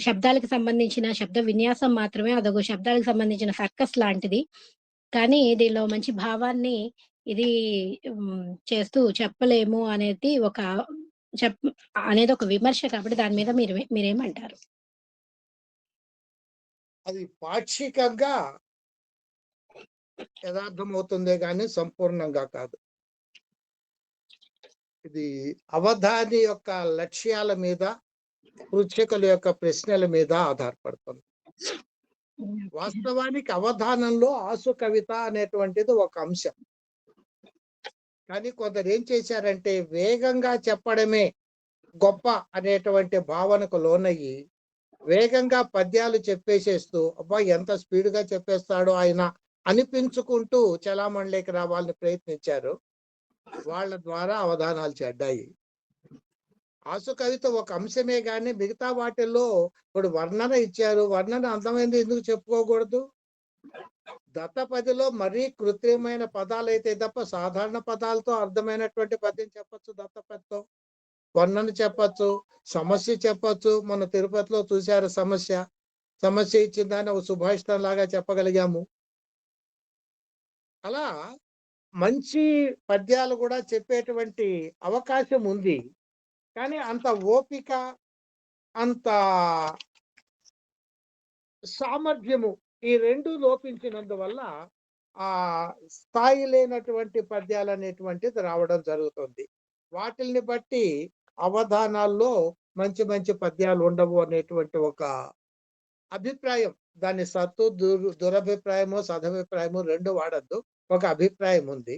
శబ్దాలకు సంబంధించిన శబ్ద విన్యాసం మాత్రమే. అదొక శబ్దాలకు సంబంధించిన సర్కస్ లాంటిది. కానీ దీనిలో మంచి భావాన్ని ఇది చేస్తూ చెప్పలేము అనేది చెప్ అనేది ఒక విమర్శ కాబట్టి దాని మీద మీరేమంటారు? అది పాక్షికంగా యథార్థమవుతుందే గాని సంపూర్ణంగా కాదు. ఇది అవధాని యొక్క లక్ష్యాల మీద, పృచ్ఛకుల యొక్క ప్రశ్నల మీద ఆధారపడుతుంది. వాస్తవానికి అవధానంలో ఆసు కవిత అనేటువంటిది ఒక అంశం. కానీ కొందరు ఏం చేశారంటే వేగంగా చెప్పడమే గొప్ప అనేటువంటి భావనకు లోనయ్యి వేగంగా పద్యాలు చెప్పేసేస్తూ అబ్బా ఎంత స్పీడ్గా చెప్పేస్తాడో ఆయన అనిపించుకుంటూ చలామణిలోకి రావాలని ప్రయత్నించారు. వాళ్ళ ద్వారా అవధానాలు చెడ్డాయి. ఆసు కవిత ఒక అంశమే గాని మిగతా వాటిల్లో ఇప్పుడు వర్ణన ఇచ్చారు. వర్ణన అందమైంది ఎందుకు చెప్పుకోకూడదు? దత్తపదిలో మరీ కృత్రిమైన పదాలు అయితే తప్ప సాధారణ పదాలతో అర్థమైనటువంటి పద్యం చెప్పచ్చు. దత్తపదితో వర్ణన చెప్పచ్చు, సమస్య చెప్పచ్చు. మన తిరుపతిలో చూశారు సమస్య ఇచ్చిందని ఒక సుభాషితం లాగా చెప్పగలిగాము. అలా మంచి పద్యాలు కూడా చెప్పేటువంటి అవకాశం ఉంది. కానీ అంత ఓపిక, అంత సామర్థ్యము ఈ రెండు లోపించినందువల్ల ఆ స్థాయి లేనటువంటి పద్యాలు అనేటువంటిది రావడం జరుగుతుంది. వాటిల్ని బట్టి అవధానాల్లో మంచి మంచి పద్యాలు ఉండవు అనేటువంటి ఒక అభిప్రాయం. దాని సత్తు దురభిప్రాయము, సదభిప్రాయము రెండు వాడద్దు. ఒక అభిప్రాయం ఉంది.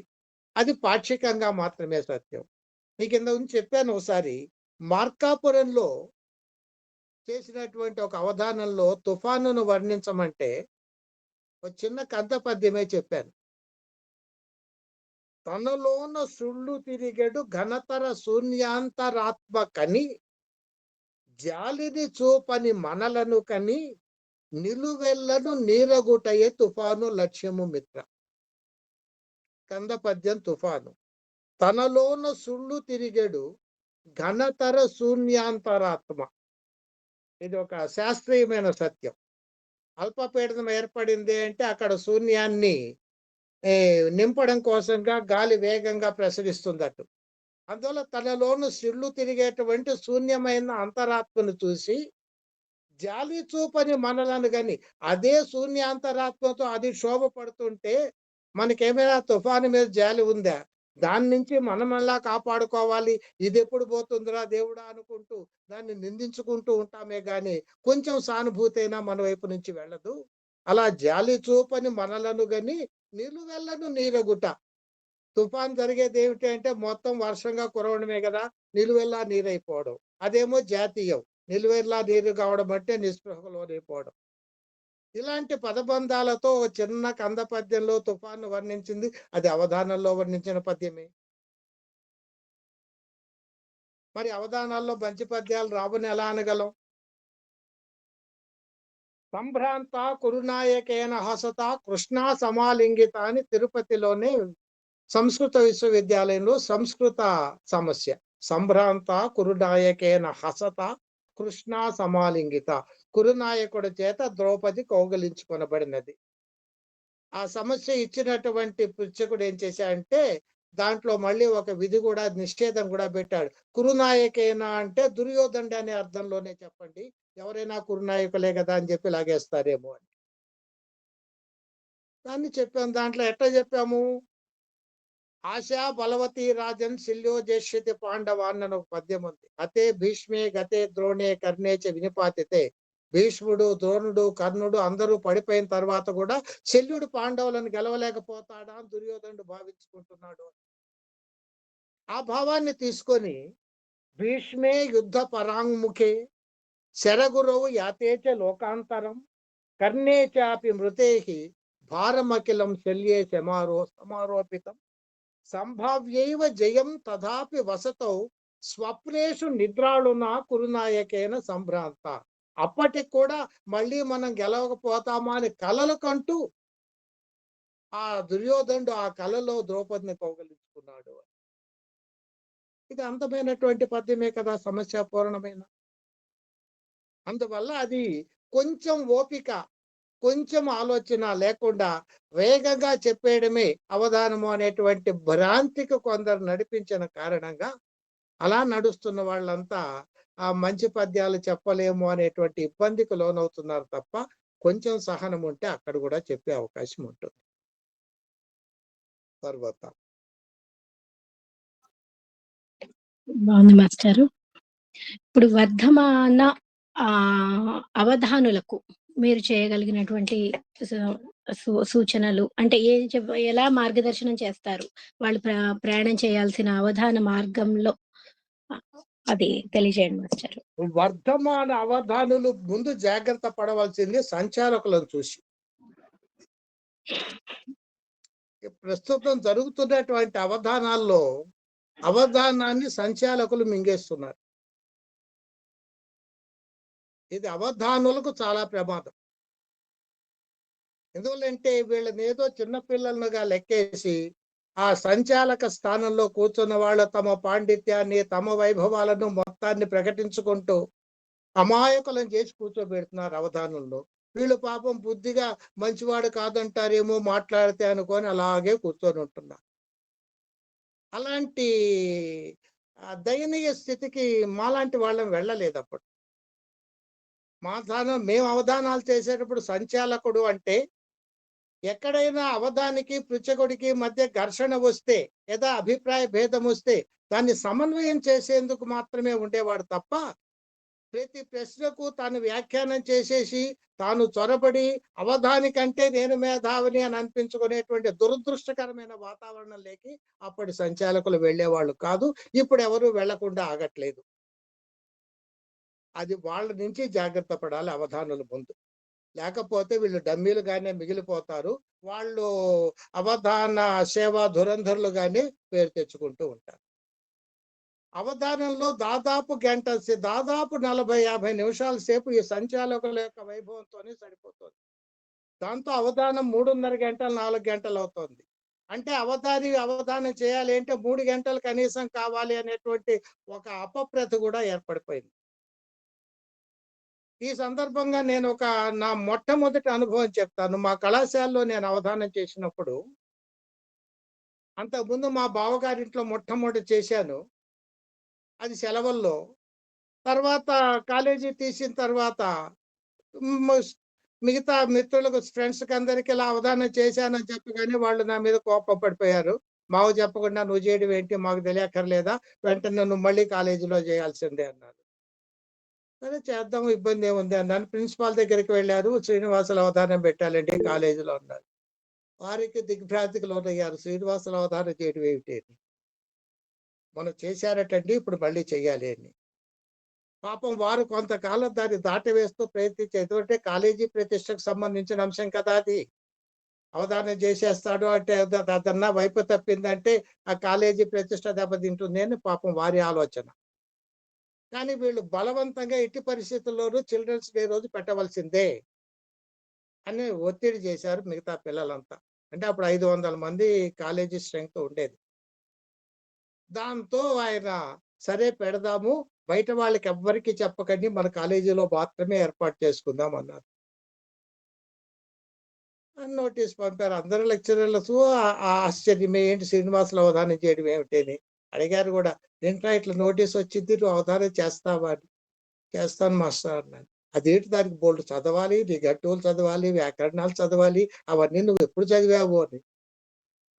అది పాక్షికంగా మాత్రమే సత్యం. మీకు ఇంత ముందు చెప్పాను ఒకసారి మార్కాపురంలో చేసినటువంటి ఒక అవధానంలో తుఫానును వర్ణించమంటే ఒక చిన్న కంద పద్యమే చెప్పాను. తనలోన సుళ్ళు తిరిగెడు ఘనతర శూన్యాంతరాత్మ కని జాలిని చూపని మనలను కని నిలువెల్లను నీరగుటయే తుఫాను లక్ష్యము మిత్ర. కంద పద్యం తుఫాను. తనలోన సుళ్ళు తిరిగెడు ఘనతర శూన్యాంతరాత్మ. ఇది ఒక శాస్త్రీయమైన సత్యం. అల్పపీడనం ఏర్పడింది అంటే అక్కడ శూన్యాన్ని నింపడం కోసంగా గాలి వేగంగా ప్రసరిస్తుందట. అందువల్ల తనలోను సిళ్ళు తిరిగేటువంటి శూన్యమైన అంతరాత్మను చూసి జాలి చూపని మనలను గని అదే శూన్యాంతరాత్మతో అది శోభ పడుతుంటే మనకేమైనా తుఫాను మీద జాలి ఉందా? దాని నుంచి మనం ఎలా కాపాడుకోవాలి, ఇది ఎప్పుడు పోతుందిరా దేవుడా అనుకుంటూ దాన్ని నిందించుకుంటూ ఉంటామే గాని కొంచెం సానుభూతి అయినా మన వైపు నుంచి వెళ్ళదు. అలా జాలి చూపని మనలను గని నిలువెల్లను నీరగుట. తుఫాన్ జరిగేది ఏమిటి అంటే మొత్తం వర్షంగా కురవడమే కదా, నిలువెల్లా నీరైపోవడం. అదేమో జాతీయం. నిలువెల్లా నీరు కావడం అంటే నిస్పృహకు లోనైపోవడం. ఇలాంటి పదబంధాలతో చిన్న కంద పద్యంలో తుఫాను వర్ణించింది. అది అవధానంలో వర్ణించిన పద్యమే. మరి అవధానాల్లో మంచి పద్యాలు రావని ఎలా అనగలం? సంభ్రాంత కురునాయకేన హసత కృష్ణా సమాలింగిత అని తిరుపతిలోనే సంస్కృత విశ్వవిద్యాలయంలో సంస్కృత సమస్య. సంభ్రాంత కురునాయకేన హసత కృష్ణా సమాలింగిత. కురునాయకుడి చేత ద్రౌపది కౌగలించుకొనబడినది. ఆ సమస్య ఇచ్చినటువంటి పృచ్ఛకుడు ఏం చేశాడంటే దాంట్లో మళ్ళీ ఒక విధి కూడా నిషేధం కూడా పెట్టాడు. కురునాయకేనా అంటే దుర్యోధనుడు అనే అర్థంలోనే చెప్పండి, ఎవరైనా కురునాయకులే కదా అని చెప్పి లాగేస్తారేమో అని. దాన్ని చెప్పాము. దాంట్లో ఎట్లా చెప్పాము? ఆశా బలవతి రాజన్ శల్యో జేష్యతి పాండవాన్ అని ఒక పద్యం ఉంది. అతే భీష్మే గతే ద్రోణే కర్ణే చ వినిపాతితే. భీష్ముడు, ద్రోణుడు, కర్ణుడు అందరూ పడిపోయిన తర్వాత కూడా శల్యుడు పాండవులను గెలవలేకపోతాడా అని దుర్యోధనుడు భావించుకుంటున్నాడు. ఆ భావాన్ని తీసుకొని భీష్మే యుద్ధ పరాంగుఖే శరగురవు యాతేచ లోకాంతరం కర్ణే చాపి మృతేహి భారమఖిలం శల్యే సమారోపితం సంభావ్యైవ జయం తథాపి వసతౌ స్వప్నేషు నిద్రాళునా కురునాయకేన సంభ్రాంత. అప్పటికి కూడా మళ్ళీ మనం గెలవకపోతామా అని కలలు కంటూ ఆ దుర్యోధనుడు ఆ కలలో ద్రౌపదిని కౌగలించుకున్నాడు. ఇది అందమైనటువంటి పద్యమే కదా, సమస్యాపూర్ణమైన. అందువల్ల అది కొంచెం ఓపిక, కొంచెం ఆలోచన లేకుండా వేగంగా చెప్పేయడమే అవధానము అనేటువంటి భ్రాంతికి కొందరు నడిపించిన కారణంగా అలా నడుస్తున్న వాళ్ళంతా ఆ మంచి పద్యాలు చెప్పలేము అనేటువంటి ఇబ్బందికి లోనవుతున్నారు తప్ప కొంచెం సహనం ఉంటే అక్కడ కూడా చెప్పే అవకాశం ఉంటుంది. తర్వాత బాగుంది మాస్టారు. ఇప్పుడు వర్ధమాన అవధానులకు మీరు చేయగలిగినటువంటి సూచనలు అంటే ఎలా మార్గదర్శనం చేస్తారు? వాళ్ళు ప్రయాణం చేయాల్సిన అవధాన మార్గంలో అది తెలియజేయండి మాస్టర్. వర్ధమాన అవధానులు ముందు జాగ్రత్త పడవలసింది సంచాలకులను చూసి. ప్రస్తుతం జరుగుతున్నటువంటి అవధానాల్లో అవధానాన్ని సంచాలకులు మింగేస్తున్నారు. ఇది అవధానులకు చాలా ప్రమాదం. ఎందువల్లంటే వీళ్ళని ఏదో చిన్నపిల్లలుగా లెక్కేసి ఆ సంచాలక స్థానంలో కూర్చున్న వాళ్ళు తమ పాండిత్యాన్ని, తమ వైభవాలను మొత్తాన్ని ప్రకటించుకుంటూ అమాయకులను చేసి కూర్చోబెడుతున్నారు అవధానుల్లో. వీళ్ళు పాపం బుద్ధిగా మంచివాడు కాదంటారేమో మాట్లాడితే అనుకొని అలాగే కూర్చొని ఉంటున్నారు. అలాంటి దయనీయ స్థితికి మాలాంటి వాళ్ళం వెళ్ళలేదు. అప్పుడు మేము అవధానాలు చేసేటప్పుడు సంచాలకుడు అంటే ఎక్కడైనా అవధానికి పృచ్ఛకుడికి మధ్య ఘర్షణ వస్తే లేదా అభిప్రాయ భేదం వస్తే దాన్ని సమన్వయం చేసేందుకు మాత్రమే ఉండేవాడు తప్ప ప్రతి ప్రశ్నకు తాను వ్యాఖ్యానం చేసేసి తాను చొరబడి అవధానికంటే నేను మేధావిని అని అనిపించుకునేటువంటి దురదృష్టకరమైన వాతావరణం లేకి అప్పటి సంచాలకులు వెళ్ళేవాళ్ళు కాదు. ఇప్పుడు ఎవరు వెళ్లకుండా ఆగట్లేదు. అది వాళ్ళ నుంచి జాగ్రత్త పడాలి అవధానుల ముందు. లేకపోతే వీళ్ళు డమ్మీలుగానే మిగిలిపోతారు. వాళ్ళు అవధాన సేవా ధురంధరులుగానే పేరు తెచ్చుకుంటూ ఉంటారు. అవధానంలో దాదాపు 40-50 నిమిషాల సేపు ఈ సంచాలకుల యొక్క వైభవంతోనే సరిపోతుంది. దాంతో అవధానం 3.5 గంటలు 4 గంటలు అవుతుంది. అంటే అవధానం చేయాలి అంటే 3 గంటలు కనీసం కావాలి అనేటువంటి ఒక అపప్రథ కూడా ఏర్పడిపోయింది. ఈ సందర్భంగా నేను నా మొట్టమొదటి అనుభవం చెప్తాను. మా కళాశాలలో నేను అవధానం చేసినప్పుడు, అంతకుముందు మా బావగారింట్లో మొట్టమొదటి చేశాను. అది సెలవుల్లో. తర్వాత కాలేజీ తీసిన తర్వాత మిగతా మిత్రులకు, ఫ్రెండ్స్కి అందరికి ఇలా అవధానం చేశానని చెప్పగానే వాళ్ళు నా మీద కోపం పడిపోయారు. మాకు చెప్పకుండా నువ్వు చేయడం ఏంటి, మాకు తెలియక్కర్లేదా, వెంటనే నువ్వు మళ్ళీ కాలేజీలో చేయాల్సిందే అన్నారు. సరే చేద్దాం, ఇబ్బంది ఏముంది అన్నాను. ప్రిన్సిపాల్ దగ్గరికి వెళ్ళారు. శ్రీనివాసులు అవధానం పెట్టాలండి కాలేజీలో అన్నారు. వారికి దిగ్భ్రాంతికి లోనయ్యారు. శ్రీనివాసులు అవధానం చేయడం ఏమిటి, మనం చేశారటండి, ఇప్పుడు మళ్ళీ చెయ్యాలి అని. పాపం వారు కొంతకాలం దాన్ని దాటవేస్తూ ప్రయత్నించారు. ఎందుకంటే కాలేజీ ప్రతిష్టకు సంబంధించిన అంశం కదా అది. అవధానం చేసేస్తాడు అంటే అదన్నా వైపు తప్పిందంటే ఆ కాలేజీ ప్రతిష్ట దెబ్బతింటుంది అని పాపం వారి ఆలోచన. కానీ వీళ్ళు బలవంతంగా ఎట్టి పరిస్థితుల్లోనూ చిల్డ్రన్స్ డే రోజు పెట్టవలసిందే అని ఒత్తిడి చేశారు మిగతా పిల్లలంతా. అంటే అప్పుడు 500 మంది కాలేజీ స్ట్రెంగ్త్ ఉండేది. దాంతో ఆయన సరే పెడదాము, బయట వాళ్ళకి ఎవ్వరికి చెప్పకండి, మన కాలేజీలో మాత్రమే ఏర్పాటు చేసుకుందాం అన్నారు. నోటీస్ పంపారు. అందరు లెక్చరర్లకు ఆశ్చర్యమే, ఏంటి శ్రీనివాసులు అవధానం చేయడం ఏమిటని అడిగారు కూడా. ఏంట్రా ఇట్లా నోటీస్ వచ్చింది, నువ్వు అవధానం చేస్తావా అని. చేస్తాను మాస్టర్ అన్నాను. అదేంటి దానికి బోల్డు చదవాలి, నిఘంటువులు చదవాలి, వ్యాకరణాలు చదవాలి. అవన్నీ నువ్వు ఎప్పుడు చదివావు అని.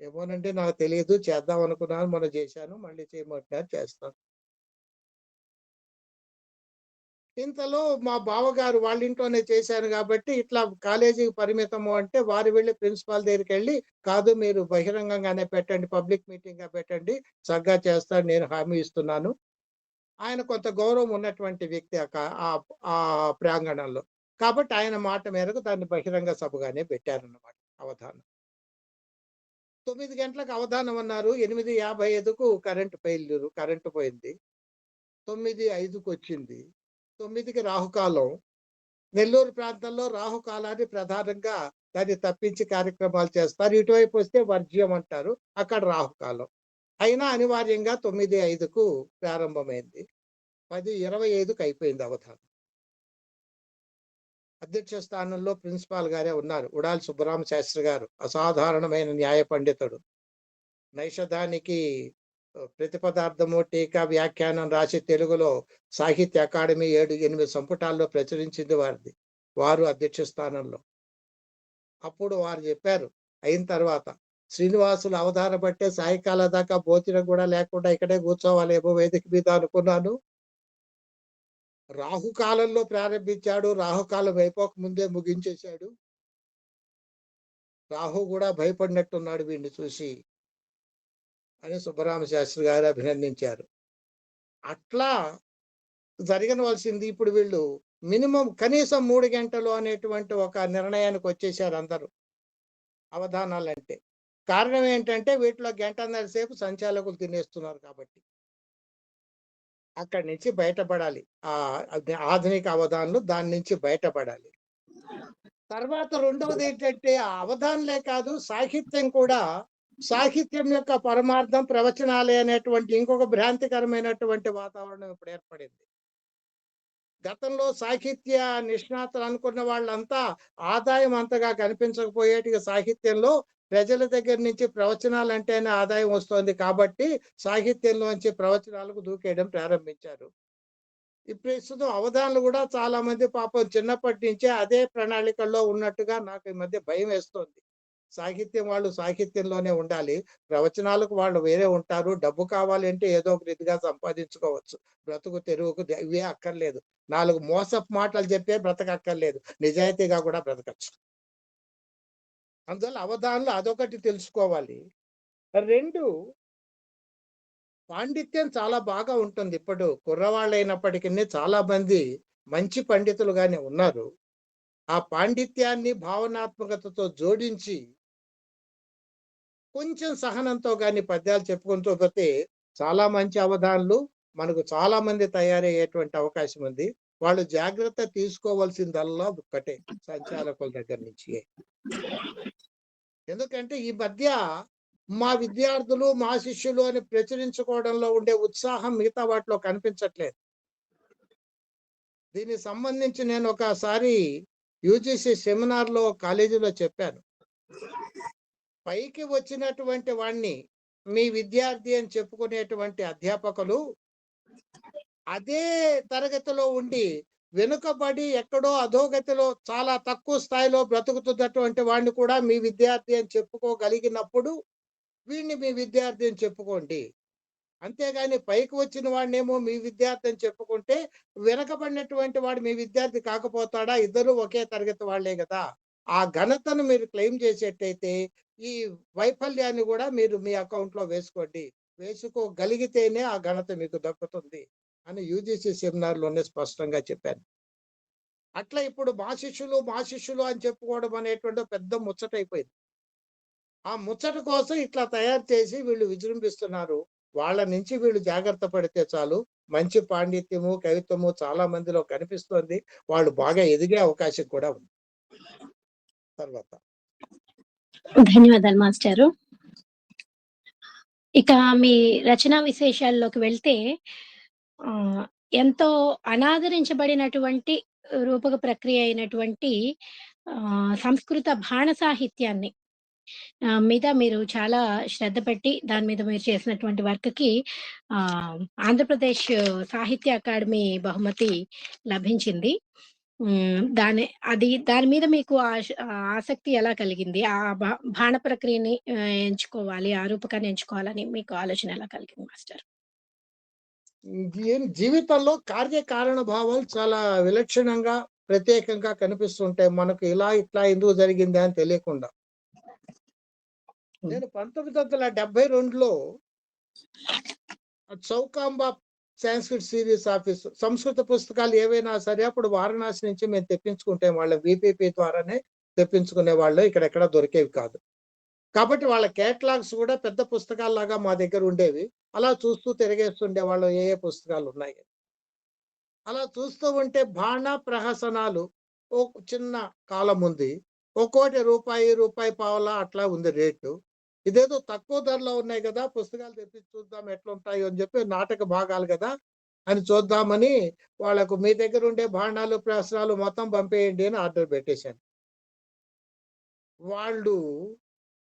ఏమోనండి నాకు తెలియదు. చేద్దాం అనుకున్నాను. మొన్న చేశాను. మళ్ళీ చేయమంటున్నారు చేస్తాను. ఇంతలో మా బావగారు వాళ్ళ ఇంట్లోనే చేశాను కాబట్టి ఇట్లా కాలేజీకి పరిమితము అంటే వారు వెళ్లి ప్రిన్సిపాల్ దగ్గరికెళ్ళి, కాదు మీరు బహిరంగంగానే పెట్టండి, పబ్లిక్ మీటింగ్‌గా పెట్టండి. చక్కగా చేస్తాను నేను హామీ ఇస్తున్నాను. ఆయన కొంత గౌరవం ఉన్నటువంటి వ్యక్తి ఆ ప్రాంగణంలో. కాబట్టి ఆయన మాట మేరకు దాన్ని బహిరంగ సభగానే పెట్టారన్నమాట అవధానం. 9 గంటలకు అవధానం అన్నారు. 8:55కు కరెంట్ పోయింది. 9:05కొచ్చింది. 9కి రాహుకాలం. నెల్లూరు ప్రాంతంలో రాహుకాలాన్ని ప్రధానంగా దాన్ని తప్పించి కార్యక్రమాలు చేస్తారు. ఇటువైపు వస్తే వర్జ్యం అంటారు. అక్కడ రాహుకాలం. అయినా అనివార్యంగా 9:05కు ప్రారంభమైంది. 10:25కి అయిపోయింది అవధానం. అధ్యక్ష స్థానంలో ప్రిన్సిపాల్ గారే ఉన్నారు. ఉడాలి సుబ్బరామ శాస్త్రి గారు. అసాధారణమైన న్యాయ పండితుడు. నైషధానికి ప్రతిపదార్థము, టీకా, వ్యాఖ్యానం రాసి తెలుగులో సాహిత్య అకాడమీ 7-8 సంపుటాల్లో ప్రచురించింది వారిది. వారు అధ్యక్ష స్థానంలో. అప్పుడు వారు చెప్పారు అయిన తర్వాత, శ్రీనివాసులు అవధాన పట్టే సాయంకాలం దాకా భోజనం కూడా లేకుండా ఇక్కడే కూర్చోవాలేమో వేదిక మీద అనుకున్నాను. రాహుకాలంలో ప్రారంభించాడు. రాహుకాలం అయిపోక ముందే ముగించేశాడు. రాహు కూడా భయపడినట్టున్నాడు వీడిని చూసి అని సుబ్బరామ శాస్త్రి గారు అభినందించారు. అట్లా జరగవలసింది. ఇప్పుడు వీళ్ళు మినిమం కనీసం 3 గంటలు అనేటువంటి ఒక నిర్ణయానికి వచ్చేసారు అందరూ అవధానాలంటే. కారణం ఏంటంటే వీటిలో గంటన్నర సేపు సంచాలకులు తినేస్తున్నారు కాబట్టి. అక్కడి నుంచి బయటపడాలి. ఆధునిక అవధానులు దాని నుంచి బయటపడాలి. తర్వాత రెండవది ఏంటంటే ఆ అవధానులే కాదు, సాహిత్యం కూడా, సాహిత్యం యొక్క పరమార్థం ప్రవచనాలే అనేటువంటి ఇంకొక భ్రాంతికరమైనటువంటి వాతావరణం ఇప్పుడు ఏర్పడింది. గతంలో సాహిత్య నిష్ణాతులు అనుకున్న వాళ్ళంతా ఆదాయం అంతగా కనిపించకపోయేటిగా సాహిత్యంలో ప్రజల దగ్గర నుంచి ప్రవచనాలు అంటేనే ఆదాయం వస్తోంది కాబట్టి సాహిత్యంలోంచి ప్రవచనాలకు దూకేయడం ప్రారంభించారు. ఇప్పుడు ప్రస్తుతం అవధానులు కూడా చాలా మంది పాపం చిన్నప్పటి నుంచే అదే ప్రణాళికల్లో ఉన్నట్టుగా నాకు ఈ మధ్య భయం వేస్తోంది. సాహిత్యం వాళ్ళు సాహిత్యంలోనే ఉండాలి. ప్రవచనాలకు వాళ్ళు వేరే ఉంటారు. డబ్బు కావాలి అంటే ఏదో ఒక రీతిగా సంపాదించుకోవచ్చు. బ్రతుకు తెరువుకు ఇవే అక్కర్లేదు. 4 మోసపు మాటలు చెప్పే బ్రతకక్కర్లేదు. నిజాయితీగా కూడా బ్రతకచ్చు. అందువల్ల అవధానులు అదొకటి తెలుసుకోవాలి. 2 పాండిత్యం చాలా బాగా ఉంటుంది. ఇప్పుడు కుర్రవాళ్ళైనప్పటికీ చాలా మంది మంచి పండితులుగానే ఉన్నారు. ఆ పాండిత్యాన్ని భావనాత్మకతతో జోడించి కొంచెం సహనంతో గాని పద్యాలు చెప్పుకుంటూ పోతే చాలా మంచి అవధానులు మనకు చాలా మంది తయారయ్యేటువంటి అవకాశం ఉంది. వాళ్ళు జాగ్రత్త తీసుకోవాల్సిందల్లా ఒక్కటే, సంచాలకుల దగ్గర నుంచి. ఎందుకంటే ఈ మధ్య మా విద్యార్థులు, మా శిష్యులు అని ప్రచురించుకోవడంలో ఉండే ఉత్సాహం మిగతా వాటిలో కనిపించట్లేదు. దీనికి సంబంధించి నేను ఒకసారి యూజీసీ సెమినార్లో కాలేజీలో చెప్పాను. పైకి వచ్చినటువంటి వాణ్ణి మీ విద్యార్థి అని చెప్పుకునేటువంటి అధ్యాపకులు అదే తరగతిలో ఉండి వెనుకబడి ఎక్కడో అధోగతిలో చాలా తక్కువ స్థాయిలో బ్రతుకుతున్నటువంటి వాడిని కూడా మీ విద్యార్థి అని చెప్పుకోగలిగినప్పుడు వీడిని మీ విద్యార్థి అని చెప్పుకోండి. అంతేగాని పైకి వచ్చిన వాడినేమో మీ విద్యార్థి అని చెప్పుకుంటే వెనకబడినటువంటి వాడు మీ విద్యార్థి కాకపోతాడా? ఇద్దరు ఒకే తరగతి వాళ్లే కదా. ఆ ఘనతను మీరు క్లెయిమ్ చేసేటైతే ఈ వైఫల్యాన్ని కూడా మీరు మీ అకౌంట్ లో వేసుకోండి. వేసుకోగలిగితేనే ఆ ఘనత మీకు దక్కుతుంది అని యూజీసీ సెమినార్లోనే స్పష్టంగా చెప్పాను. అట్లా ఇప్పుడు మా శిష్యులు అని చెప్పుకోవడం అనేటువంటి పెద్ద ముచ్చటైపోయింది. ఆ ముచ్చట కోసం ఇట్లా తయారు చేసి వీళ్ళు విజృంభిస్తున్నారు. వాళ్ళ నుంచి వీళ్ళు జాగ్రత్త పడితే చాలు. మంచి పాండిత్యము, కవిత్వము చాలా మందిలో కనిపిస్తోంది. వాళ్ళు బాగా ఎదిగే అవకాశం కూడా ఉంది. తర్వాత ధన్యవాదాలు మాస్టారు. ఇక మీ రచనా విశేషాల్లోకి వెళ్తే ఎంతో అనాదరించబడినటువంటి రూపక ప్రక్రియ అయినటువంటి సంస్కృత బాణ సాహిత్యాన్ని మీద మీరు చాలా శ్రద్ధ పెట్టి దాని మీద మీరు చేసినటువంటి వర్క్‌కి ఆంధ్రప్రదేశ్ సాహిత్య అకాడమీ బహుమతి లభించింది. దాని మీద మీకు ఆసక్తి ఎలా కలిగింది? ఆ బాణ ప్రక్రియని ఎంచుకోవాలి, ఆ రూపకాన్ని ఎంచుకోవాలని మీకు ఆలోచన ఎలా కలిగింది మాస్టర్? జీవితంలో కార్యకారణ భావాలు చాలా విలక్షణంగా, ప్రత్యేకంగా కనిపిస్తుంటాయి. మనకు ఇలా ఇట్లా ఎందుకు జరిగింది అని తెలియకుండా. నేను 1972లో చౌకాంబా సాంస్క్రిట్ సీరీస్ ఆఫీస్ సంస్కృత పుస్తకాలు ఏవైనా సరే అప్పుడు వారణాసి నుంచి మేము తెప్పించుకుంటే వాళ్ళ విపిపి ద్వారానే తెప్పించుకునే వాళ్ళు, ఇక్కడెక్కడ దొరికేవి కాదు. కాబట్టి వాళ్ళ కేటలాగ్స్ కూడా పెద్ద పుస్తకాల్లాగా మా దగ్గర ఉండేవి. అలా చూస్తూ తిరిగేస్తుండే వాళ్ళు ఏ ఏ పుస్తకాలు ఉన్నాయి. అలా చూస్తూ ఉంటే బాణ ప్రహసనాలు ఓ చిన్న కాలం ఉంది. ఒక్కోటి రూపాయి పావలా అట్లా ఉంది రేటు. ఇదేదో తక్కువ ధరలో ఉన్నాయి కదా, పుస్తకాలు తెప్పించి చూద్దాం ఎట్లుంటాయో అని చెప్పి, నాటక భాగాలు కదా అని చూద్దామని వాళ్ళకు మీ దగ్గర ఉండే బాణాలు ప్రహసనాలు మొత్తం పంపేయండి అని ఆర్డర్ పెట్టేశాను. వాళ్ళు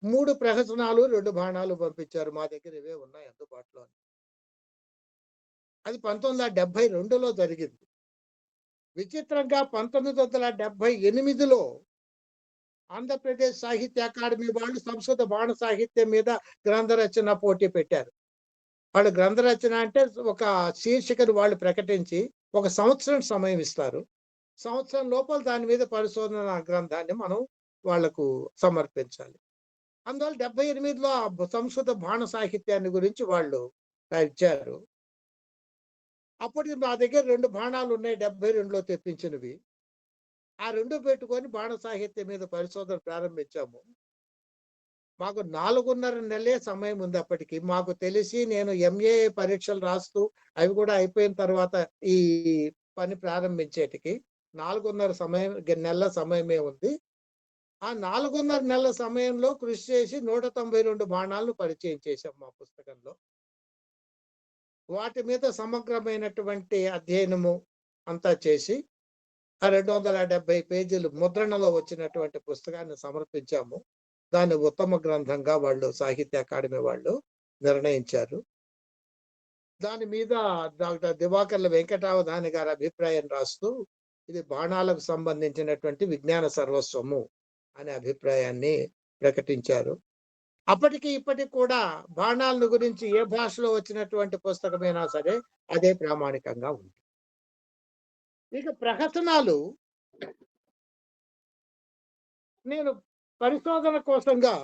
3 ప్రహసనాలు, 2 బాణాలు పంపించారు. మా దగ్గర ఇవే ఉన్నాయి అందుబాటులో. అది 1972లో జరిగింది. విచిత్రంగా 1978లో ఆంధ్రప్రదేశ్ సాహిత్య అకాడమీ వాళ్ళు సంస్కృత బాణ సాహిత్యం మీద గ్రంథ రచన పోటీ పెట్టారు. వాళ్ళు గ్రంథ రచన అంటే ఒక శీర్షికను వాళ్ళు ప్రకటించి ఒక సంవత్సరం సమయం ఇస్తారు. సంవత్సరం లోపల దాని మీద పరిశోధన గ్రంథాన్ని మనం వాళ్లకు సమర్పించాలి. అందువల్ల 78లో సంస్కృత బాణ సాహిత్యాన్ని గురించి వాళ్ళు ఇచ్చారు. అప్పటికి మా దగ్గర 2 బాణాలు ఉన్నాయి 72లో తెప్పించినవి. ఆ 2 పెట్టుకొని బాణ సాహిత్యం మీద పరిశోధన ప్రారంభించాము. మాకు 4.5 నెలలే సమయం ఉంది అప్పటికి. మాకు తెలిసి నేను ఎంఏ పరీక్షలు రాస్తూ అవి కూడా అయిపోయిన తర్వాత ఈ పని ప్రారంభించేటికి 4.5 నెలల సమయమే ఉంది. ఆ 4.5 నెలల సమయంలో కృషి చేసి 192 బాణాలను పరిచయం చేశాం మా పుస్తకంలో. వాటి మీద సమగ్రమైనటువంటి అధ్యయనము అంతా చేసి ఆ 270 పేజీలు ముద్రణలో వచ్చినటువంటి పుస్తకాన్ని సమర్పించాము. దాన్ని ఉత్తమ గ్రంథంగా వాళ్ళు సాహిత్య అకాడమీ వాళ్ళు నిర్ణయించారు. దాని మీద డాక్టర్ దివాకర్ల వెంకటావధాని గారి అభిప్రాయం రాస్తూ ఇది బాణాలకు సంబంధించినటువంటి విజ్ఞాన సర్వస్వము అనే అభిప్రాయాన్ని ప్రకటించారు. అప్పటికి ఇప్పటికి కూడా బాణాలను గురించి ఏ భాషలో వచ్చినటువంటి పుస్తకమైనా సరే అదే ప్రామాణికంగా ఉంది. ఇక ప్రహసనాలు నేను పరిశోధన కోసంగా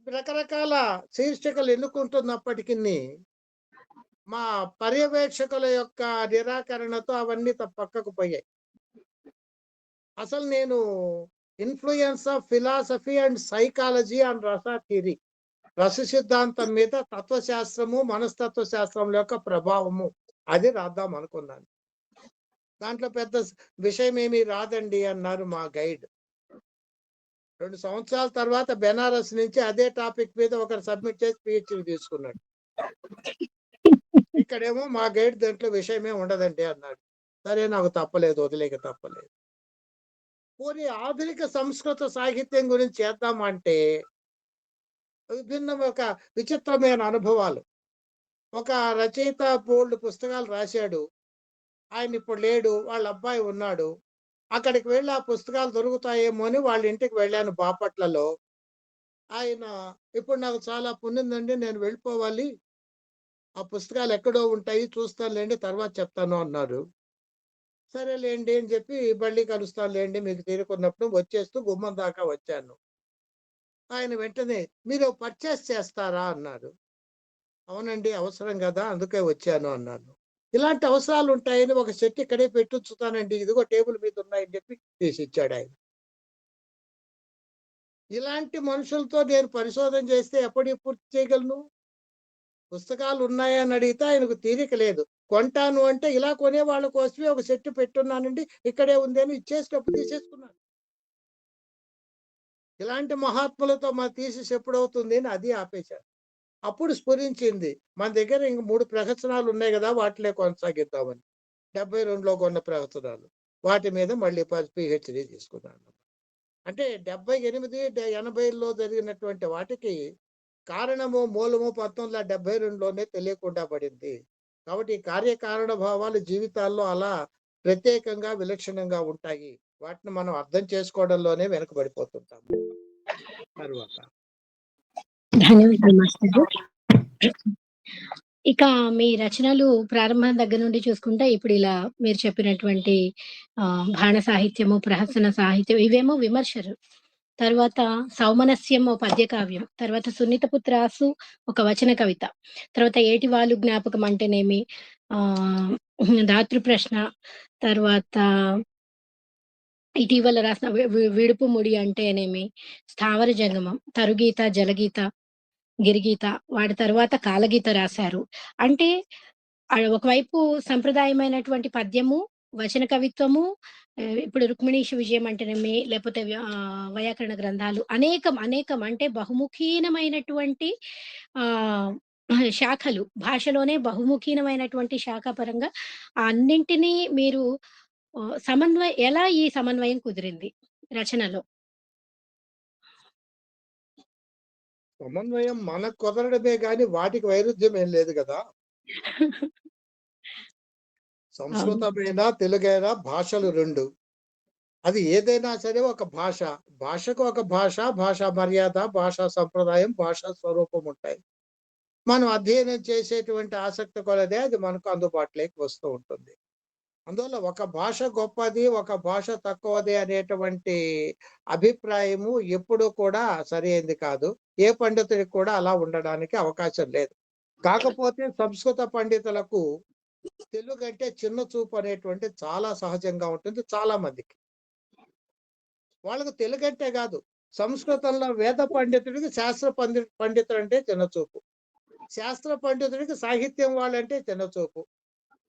రకరకాల శీర్షికలు ఎన్నుకుంటున్నప్పటికీ మా పర్యవేక్షకుల యొక్క నిరాకరణతో అవన్నీ పక్కకు పోయాయి. అసలు నేను influence of philosophy and psychology and రస థియరీ, రస సిద్ధాంతం మీద తత్వశాస్త్రము, మనస్తత్వ శాస్త్రం యొక్క ప్రభావము అది రాద్దాం అనుకున్నాను. దాంట్లో పెద్ద విషయం ఏమీ రాదండి అన్నారు మా గైడ్. 2 సంవత్సరాల తర్వాత బెనారస్ నుంచి అదే టాపిక్ మీద ఒకరు సబ్మిట్ చేసి పిహెచ్డి తీసుకున్నాడు. ఇక్కడేమో మా గైడ్ దాంట్లో విషయమే ఉండదండి అన్నాడు. సరే నాకు తప్పలేదు, వదిలేక తప్పలేదు. పోనీ ఆధునిక సంస్కృత సాహిత్యం గురించి చేద్దామంటే ఒక విచిత్రమైన అనుభవాలు. ఒక రచయిత బోల్డ్ పుస్తకాలు రాశాడు. ఆయన ఇప్పుడు లేడు, వాళ్ళ అబ్బాయి ఉన్నాడు. అక్కడికి వెళ్ళి ఆ పుస్తకాలు దొరుకుతాయేమో అని వాళ్ళ ఇంటికి వెళ్ళాను బాపట్లలో. ఆయన ఇప్పుడు నాకు చాలా పుణ్యందండి, నేను వెళ్ళిపోవాలి, ఆ పుస్తకాలు ఎక్కడో ఉంటాయి చూస్తానులేండి తర్వాత చెప్తాను అన్నారు. సరేలేండి అని చెప్పి మళ్ళీ కలుస్తానులేండి మీకు తీరుకున్నప్పుడు వచ్చేస్తూ గుమ్మం దాకా వచ్చాను. ఆయన వెంటనే మీరు పర్చేస్ చేస్తారా అన్నారు. అవునండి అవసరం కదా అందుకే వచ్చాను అన్నాను. ఇలాంటి అవసరాలు ఉంటాయని ఒక సెట్ ఇక్కడే పెట్టుతానండి, ఇదిగో టేబుల్ మీద ఉన్నాయని చెప్పి తీసిచ్చాడు ఆయన. ఇలాంటి మనుషులతో నేను పరిశోధన చేస్తే ఎప్పటికి పూర్తి చేయగలను? పుస్తకాలు ఉన్నాయని అడిగితే ఆయనకు తీరిక లేదు. కొంటాను అంటే ఇలా కొనే వాళ్ళ కోసమే ఒక సెట్ పెట్టున్నానండి, ఇక్కడే ఉంది అని ఇచ్చేసేటప్పుడు తీసేసుకున్నాను. ఇలాంటి మహాత్ములతో మన థీసిస్ ఎప్పుడవుతుంది అని అది ఆపేశాను. అప్పుడు స్ఫురించింది మన దగ్గర ఇంక 3 ప్రహసనాలు ఉన్నాయి కదా వాటిలే కొనసాగిద్దామని. 72లో కొన్న ప్రహసనాలు వాటి మీద మళ్ళీ పిహెచ్డి తీసుకున్నాను. అంటే 78, 80లో జరిగినటువంటి వాటికి కారణము మూలము 1972లోనే తెలియకుండా పడింది. కాబట్టి కార్యకారణ భావాలు జీవితాల్లో అలా ప్రత్యేకంగా విలక్షణంగా ఉంటాయి. వాటిని మనం అర్థం చేసుకోవడంలోనే వెనుకబడిపోతుంటాము. తరువాత ధన్యవాదాలు మాస్టారు. ఇక మీ రచనలు ప్రారంభం దగ్గర నుండి చూసుకుంటే ఇప్పుడు ఇలా మీరు చెప్పినటువంటి బాణ సాహిత్యము, ప్రహసన సాహిత్యం ఇవేమో విమర్శలు. తర్వాత సౌమనస్యం ఓ పద్య కావ్యం, తర్వాత సున్నితపుత్రాసు ఒక వచన కవిత, తర్వాత ఏటివాలు జ్ఞాపకం అంటేనేమి, ధాతృ ప్రశ్న, తర్వాత ఇటీవల రాసిన విడుపు ముడి అంటేనేమి, స్థావర జంగమం, తరుగీత, జలగీత, గిరిగీత, వాటి తర్వాత కాలగీత రాశారు. అంటే ఒకవైపు సంప్రదాయమైనటువంటి పద్యము, వచన కవిత్వము, ఇప్పుడు రుక్మిణీష విజయం అంటేనేమి, లేకపోతే వైయాకరణ గ్రంథాలు అనేకం అంటే బహుముఖీనమైనటువంటి శాఖలు, భాషలోనే బహుముఖీనమైనటువంటి శాఖ పరంగా అన్నింటినీ మీరు ఎలా ఈ సమన్వయం కుదిరింది రచనలో? సమన్వయం మనకు కుదరడమే గాని వాటికి వైరుధ్యం ఏం లేదు కదా. సంస్కృతమైనా తెలుగైనా భాషలు 2. అది ఏదైనా సరే ఒక భాష. భాషకు ఒక భాష, భాషా మర్యాద, భాషా సంప్రదాయం, భాషా స్వరూపం ఉంటాయి. మనం అధ్యయనం చేసేటువంటి ఆసక్తి కొలదే అది మనకు అందుబాటులోకి వస్తూ ఉంటుంది. అందువల్ల ఒక భాష గొప్పది, ఒక భాష తక్కువది అనేటువంటి అభిప్రాయము ఎప్పుడూ కూడా సరైనది కాదు. ఏ పండితుడికి కూడా అలా ఉండడానికి అవకాశం లేదు. కాకపోతే సంస్కృత పండితులకు తెలుగు అంటే చిన్న చూపు అనేటువంటి చాలా సహజంగా ఉంటుంది చాలా మందికి. వాళ్ళకు తెలుగు అంటే కాదు, సంస్కృతంలో వేద పండితుడికి శాస్త్ర పండితుడు అంటే చిన్న చూపు, శాస్త్ర పండితుడికి సాహిత్యం వాళ్ళంటే చిన్న చూపు,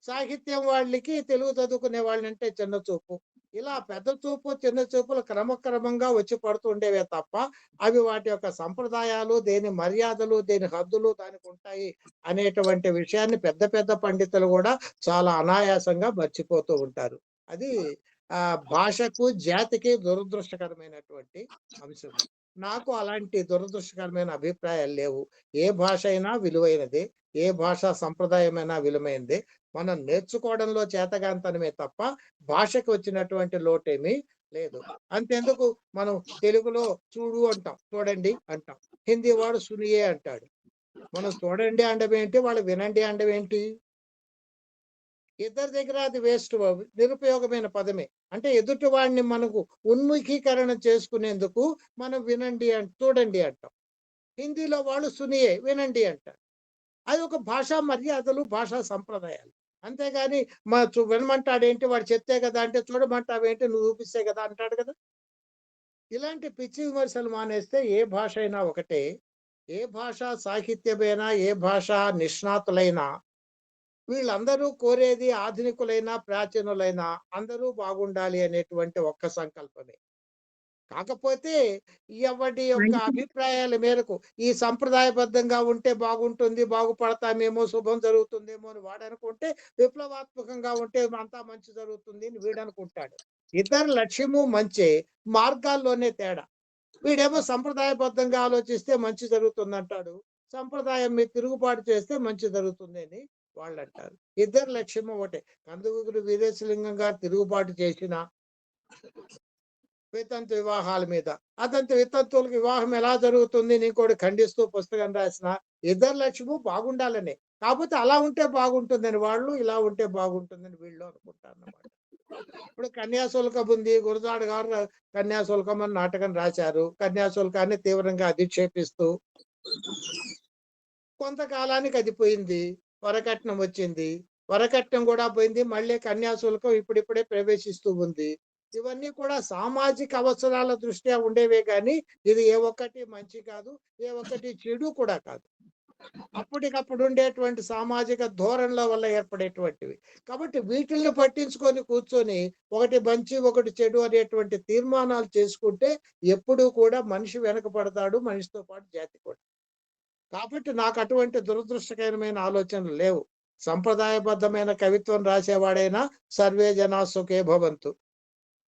సాహిత్యం వాళ్ళకి తెలుగు చదువుకునే వాళ్ళంటే చిన్న చూపు. ఇలా పెద్ద చూపు చిన్న చూపులు క్రమక్రమంగా వచ్చి పడుతుండేవే తప్ప అవి వాటి యొక్క సంప్రదాయాలు, దేని మర్యాదలు, దేని హద్దులు దానికి ఉంటాయి అనేటువంటి విషయాన్ని పెద్ద పెద్ద పండితులు కూడా చాలా అనాయాసంగా మర్చిపోతూ ఉంటారు. అది భాషకు, జాతికి దురదృష్టకరమైనటువంటి అంశం. నాకు అలాంటి దురదృష్టకరమైన అభిప్రాయాలు లేవు. ఏ భాష అయినా విలువైనదే, ఏ భాషా సంప్రదాయమైనా విలువైనదే. మనం నేర్చుకోవడంలో చేతగాంతనమే తప్ప భాషకు వచ్చినటువంటి లోటేమీ లేదు. అంతెందుకు మనం తెలుగులో చూడు అంటాం, చూడండి అంటాం. హిందీ వాడు సునియే అంటాడు. మనం చూడండి అండమేంటి, వాళ్ళు వినండి అండమేంటి? ఇద్దరి దగ్గర అది వేస్ట్, నిరుపయోగమైన పదమే. అంటే ఎదుటి వాడిని మనకు ఉన్ముఖీకరణ చేసుకునేందుకు మనం వినండి చూడండి అంటాం. హిందీలో వాళ్ళు సునియే వినండి అంటారు. అది ఒక భాషా మర్యాదలు, భాషా సంప్రదాయాలు. అంతేగాని వినమంటాడేంటి, వాడు చెప్తే కదా అంటే చూడమంటావేంటి, నువ్వు చూపిస్తే కదా అంటాడు కదా. ఇలాంటి పిచ్చి విమర్శలు మానేస్తే ఏ భాష అయినా ఒకటే. ఏ భాషా సాహిత్యమైనా, ఏ భాషా నిష్ణాతులైనా వీళ్ళందరూ కోరేది ఆధునికులైనా, ప్రాచీనులైనా అందరూ బాగుండాలి అనేటువంటి ఒక్క సంకల్పమే. కాకపోతే ఎవడి యొక్క అభిప్రాయాల మేరకు ఈ సంప్రదాయబద్ధంగా ఉంటే బాగుంటుంది, బాగుపడతామేమో, శుభం జరుగుతుందేమో అని వాడనుకుంటే, విప్లవాత్మకంగా ఉంటే అంతా మంచి జరుగుతుంది అని వీడనుకుంటాడు. ఇద్దరి లక్ష్యము మంచే, మార్గాల్లోనే తేడా. వీడేమో సంప్రదాయబద్ధంగా ఆలోచిస్తే మంచి జరుగుతుందంటాడు, సంప్రదాయం మీద తిరుగుబాటు చేస్తే మంచి జరుగుతుంది అని వాళ్ళు అంటారు. ఇద్దరు లక్ష్యము ఒకటే. కందుకూరి వీరేశలింగం గారు తిరుగుబాటు చేసిన వితంతు వివాహాల మీద, అతంతు వితంతువులకు వివాహం ఎలా జరుగుతుంది ఇంకోటి ఖండిస్తూ పుస్తకం రాసిన, ఇద్దరు లక్ష్యము బాగుండాలని. కాకపోతే అలా ఉంటే బాగుంటుందని వాళ్ళు, ఇలా ఉంటే బాగుంటుందని వీళ్ళు అనుకుంటారు అన్నమాట. ఇప్పుడు కన్యాశుల్కం ఉంది, గురజాడ గారు కన్యాశుల్కం అని నాటకం రాశారు. కన్యాశుల్కాన్ని తీవ్రంగా అధిక్షేపిస్తూ కొంతకాలానికి అది పోయింది, వరకట్నం వచ్చింది, వరకట్నం కూడా పోయింది, మళ్ళీ కన్యాశుల్కం ఇప్పుడిప్పుడే ప్రవేశిస్తూ ఉంది. ఇవన్నీ కూడా సామాజిక అవసరాల దృష్ట్యా ఉండేవే కానీ ఇది ఏ ఒక్కటి మంచి కాదు, ఏ ఒక్కటి చెడు కూడా కాదు. అప్పటికప్పుడు ఉండేటువంటి సామాజిక ధోరణుల వల్ల ఏర్పడేటువంటివి. కాబట్టి వీటిల్ని పట్టించుకొని కూర్చొని ఒకటి మంచి ఒకటి చెడు అనేటువంటి తీర్మానాలు చేసుకుంటే ఎప్పుడూ కూడా మనిషి వెనకపడతాడు, మనిషితో పాటు జాతి కూడా. కాబట్టి నాకు అటువంటి దురదృష్టకరమైన ఆలోచనలు లేవు. సంప్రదాయబద్ధమైన కవిత్వం రాసేవాడైనా సర్వే జనా సుఖే భవంతు,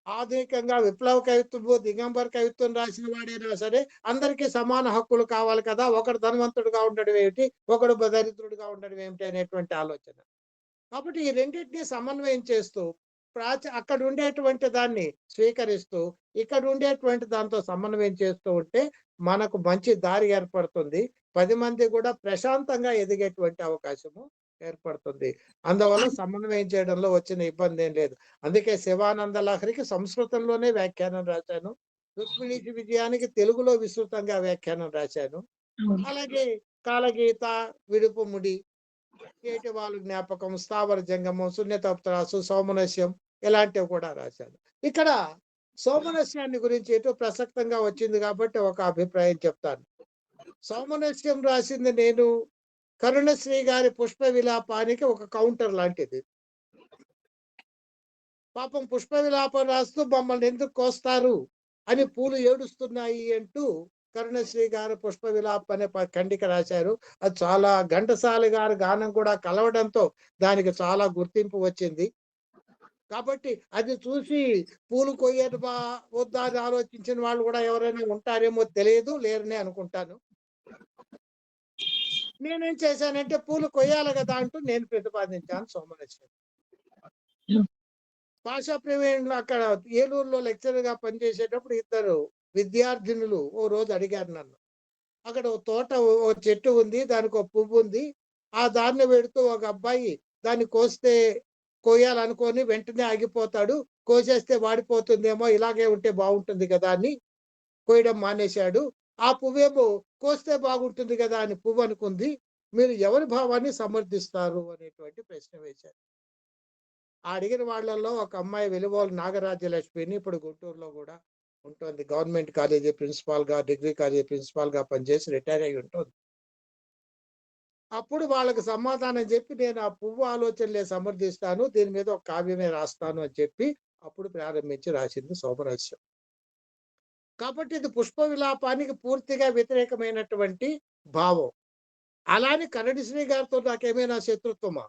ఆధునికంగా విప్లవ కవిత్వము, దిగంబర కవిత్వం రాసిన వాడైనా సరే అందరికీ సమాన హక్కులు కావాలి కదా, ఒకడు ధనవంతుడుగా ఉండడం ఏమిటి, ఒకడు దరిద్రుడిగా ఉండడం ఏమిటి అనేటువంటి ఆలోచన. కాబట్టి ఈ రెండింటినీ సమన్వయం చేస్తూ అక్కడ ఉండేటువంటి దాన్ని స్వీకరిస్తూ ఇక్కడ ఉండేటువంటి దాంతో సమన్వయం చేస్తూ ఉంటే మనకు మంచి దారి ఏర్పడుతుంది. 10 మంది కూడా ప్రశాంతంగా ఎదిగేటువంటి అవకాశము ఏర్పడుతుంది. అందువల్ల సమన్వయం చేయడంలో వచ్చిన ఇబ్బంది ఏం లేదు. అందుకే శివానంద లహరికి సంస్కృతంలోనే వ్యాఖ్యానం రాశాను. రుక్మిణీచి విజయానికి తెలుగులో విస్తృతంగా వ్యాఖ్యానం రాశాను. అవును. అలాగే కాలగీత, విడుపుముడి, ఏటివాలు జ్ఞాపకం, స్థావర జంగమం, శూన్యతప్తరాసు, సౌమనస్యం ఇలాంటివి కూడా రాశాను. ఇక్కడ సౌమనస్యాన్ని గురించి ఎటు ప్రసక్తంగా వచ్చింది కాబట్టి ఒక అభిప్రాయం చెప్తాను. సౌమనస్యం రాసింది నేను. కరుణశ్రీ గారి పుష్ప విలాపానికి ఒక కౌంటర్ లాంటిది. పాపం పుష్ప విలాపం రాస్తూ మమ్మల్ని ఎందుకు కోస్తారు అని పూలు ఏడుస్తున్నాయి అంటూ కరుణశ్రీ గారు పుష్ప విలాప్ అనే ఖండిక రాశారు. అది చాలా ఘంటసాల గారి గానం కూడా కలవడంతో దానికి చాలా గుర్తింపు వచ్చింది. కాబట్టి అది చూసి పూలు కొయ్యటమా వద్దా అని ఆలోచించిన వాళ్ళు కూడా ఎవరైనా ఉంటారేమో తెలియదు, లేరని అనుకుంటాను. నేనేం చేశానంటే పూలు కొయ్యాలి కదా అంటూ నేను ప్రతిపాదించాను సోమనస్యం. భాషా ప్రవీణ్ అక్కడ ఏలూరులో లెక్చరర్ గా పనిచేసేటప్పుడు ఇద్దరు విద్యార్థినులు ఓ రోజు అడిగారు నన్ను. అక్కడ ఓ తోట, ఓ చెట్టు ఉంది, దానికి ఒక పువ్వు ఉంది. ఆ దాన్ని పెడుతూ ఒక అబ్బాయి దాన్ని కోయాలనుకొని వెంటనే ఆగిపోతాడు. కోసేస్తే వాడిపోతుందేమో, ఇలాగే ఉంటే బాగుంటుంది కదా అని కోయడం మానేశాడు. ఆ పువ్వేమో కోస్తే బాగుంటుంది కదా అని పువ్వు అనుకుంది. మీరు ఎవరి భావాన్ని సమర్థిస్తారు అనేటువంటి ప్రశ్న వేశారు. అడిగిన వాళ్ళల్లో ఒక అమ్మాయి వెలుగోలు నాగరాజ్యలక్ష్మిని, ఇప్పుడు గుంటూరులో కూడా ఉంటుంది. గవర్నమెంట్ కాలేజీ ప్రిన్సిపాల్ గా, డిగ్రీ కాలేజీ ప్రిన్సిపాల్ గా పనిచేసి రిటైర్ అయి ఉంటుంది. అప్పుడు వాళ్ళకి సమాధానం చెప్పి నేను ఆ పువ్వు ఆలోచనలే సమర్థిస్తాను, దీని మీద ఒక కావ్యమే రాస్తాను అని చెప్పి అప్పుడు ప్రారంభించి రాసింది సోమరస్యం. కాబట్టి ఇది పుష్ప విలాపానికి పూర్తిగా వ్యతిరేకమైనటువంటి భావం. అలానే కరణశ్రీ గారితో నాకేమైనా శత్రుత్వమా?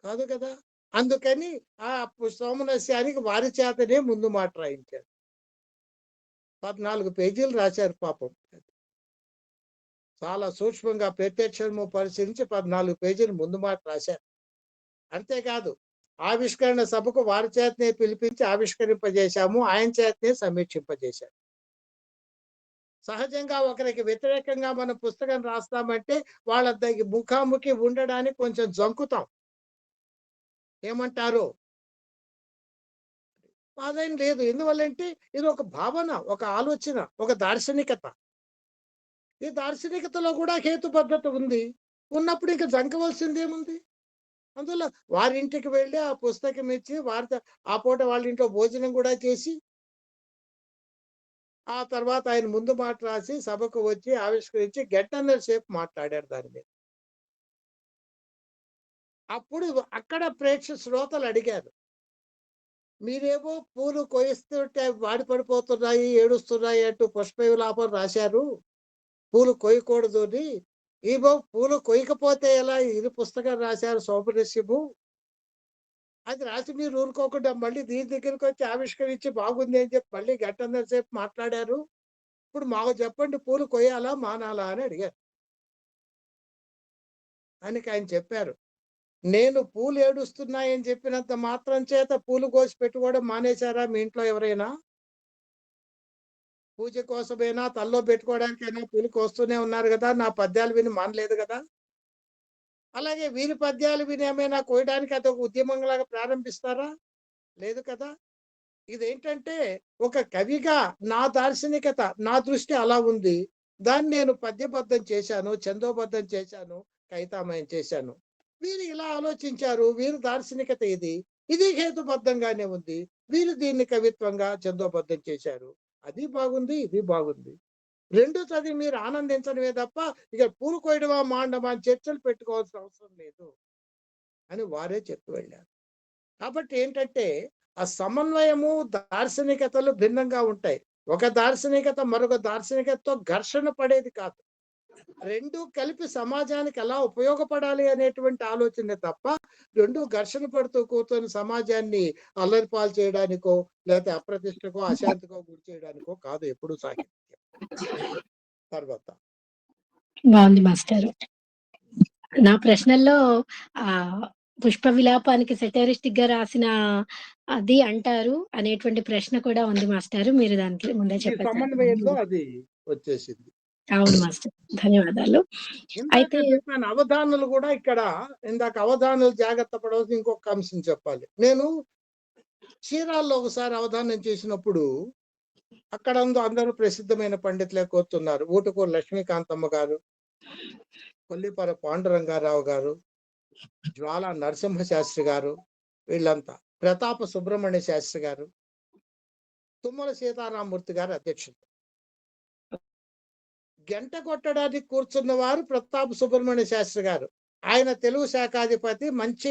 కాదు కదా. అందుకని ఆ సోమనస్యానికి వారి చేతనే ముందు మాట రాయించారు. 14 పేజీలు రాశారు పాపం. చాలా సూక్ష్మంగా ప్రత్యక్షము పరిశీలించి 14 పేజీలు ముందు మాట రాశారు. అంతేకాదు ఆవిష్కరణ సభకు వారి చేతనే పిలిపించి ఆవిష్కరింపజేశాము, ఆయన చేతనే సమీక్షింపజేశారు. సహజంగా ఒకరికి వ్యతిరేకంగా మనం పుస్తకం రాస్తామంటే వాళ్ళ దగ్గర ముఖాముఖి ఉండడానికి కొంచెం జంకుతాం. ఏమంటారు? అదేం లేదు. ఎందువల్లంటే ఇది ఒక భావన, ఒక ఆలోచన, ఒక దార్శనికత. ఈ దార్శనికతలో కూడా హేతుబద్ధత ఉంది. ఉన్నప్పుడు ఇంకా జంకవలసింది ఏముంది? అందువల్ల వారింటికి వెళ్ళి ఆ పుస్తకం ఇచ్చి వారితో ఆ పూట వాళ్ళ ఇంట్లో భోజనం కూడా చేసి ఆ తర్వాత ఆయన ముందు మాట రాసి సభకు వచ్చి ఆవిష్కరించి గంటన్నర సేపు మాట్లాడారు దాని మీద. అప్పుడు అక్కడ శ్రోతలు అడిగారు, మీరేమో పూలు కొయిస్తుంటే వాడి పడిపోతున్నాయి, ఏడుస్తున్నాయి అంటూ పుష్ప విలాపం రాశారు, పూలు కొయ్యకూడదు అని. ఏమో పూలు కొయ్యకపోతే ఎలా, ఇది పుస్తకం రాశారు సోమరస్యము, అది రాసి మీరు ఊరుకోకుండా మళ్ళీ దీని దగ్గరికి వచ్చి ఆవిష్కరించి బాగుంది అని చెప్పి మళ్ళీ గంటన్నర సేపు మాట్లాడారు. ఇప్పుడు మాకు చెప్పండి, పూలు కొయ్యాలా మానాలా అని అడిగారు. దానికి ఆయన చెప్పారు, నేను పూలు ఏడుస్తున్నాయని చెప్పినంత మాత్రం చేత పూలు కోసి పెట్టుకోవడం మానేశారా మీ ఇంట్లో ఎవరైనా? పూజ కోసమైనా తల్లో పెట్టుకోవడానికైనా పూలు కోస్తూనే ఉన్నారు కదా, నా పద్యాలు విని మానలేదు కదా. అలాగే వీరి పద్యాలు విని ఏమైనా కోయడానికి అదొక ఉద్యమంలాగా ప్రారంభిస్తారా? లేదు కదా. ఇదేంటంటే ఒక కవిగా నా దార్శనికత, నా దృష్టి అలా ఉంది. దాన్ని నేను పద్యబద్ధం చేశాను, ఛందోబద్ధం చేశాను, కవితామయం చేశాను. వీరు ఇలా ఆలోచించారు, వీరు దార్శనికత ఇది, ఇది హేతుబద్ధంగానే ఉంది, వీరు దీన్ని కవిత్వంగా ఛందోబద్ధం చేశారు. అది బాగుంది, ఇది బాగుంది. రెండు చదివి మీరు ఆనందించడమే తప్ప ఇక పూలు కోయడమా మాండమా అని చర్చలు పెట్టుకోవాల్సిన అవసరం లేదు అని వారే చెప్పి వెళ్ళారు. కాబట్టి ఏంటంటే ఆ సమన్వయము, దార్శనికతలు భిన్నంగా ఉంటాయి. ఒక దార్శనికత మరొక దార్శనికతతో ఘర్షణ పడేది కాదు. రెండు కలిపి సమాజానికి ఎలా ఉపయోగపడాలి అనేటువంటి ఆలోచన తప్ప రెండు ఘర్షణ పడుతూ కూర్చొని సమాజాన్ని అల్లరిపాలు చేయడానికో లేకపోతే అప్రతిష్టకో అశాంతికో గురి చేయడానికో కాదు ఎప్పుడు సాహిత్యం. తర్వాత బాగుంది మాస్టర్. నా ప్రశ్నల్లో పుష్ప విలాపానికి సెటైరిస్టిక్ గా రాసిన అది అంటారు అనేటువంటి ప్రశ్న కూడా ఉంది మాస్టారు. మీరు దానికి ముందే ఈ చెప్పేసారు. సమన్వయంలో అది వచ్చేసింది. అవును మాస్టర్. ధన్యవాదాలు. ఇందాక అయితే చెప్పాను అవధానులు కూడా ఇక్కడ, ఇందాక అవధానులు జాగ్రత్త పడవలసిన ఇంకొక అంశం చెప్పాలి. నేను చీరాల్లో ఒకసారి అవధానం చేసినప్పుడు అక్కడ అందరూ ప్రసిద్ధమైన పండితులే కూర్చున్నారు. ఊటుకూరు లక్ష్మీకాంతమ్మ గారు, కొల్లిపర పాండురంగారావు గారు, జ్వాలా నరసింహ శాస్త్రి గారు, వీళ్ళంతా, ప్రతాప సుబ్రహ్మణ్య శాస్త్రి గారు, తుమ్మల సీతారామూర్తి గారు అధ్యక్షులు. గంట కొట్టడానికి కూర్చున్న వారు ప్రతాప సుబ్రహ్మణ్య శాస్త్రి గారు. ఆయన తెలుగు శాఖాధిపతి, మంచి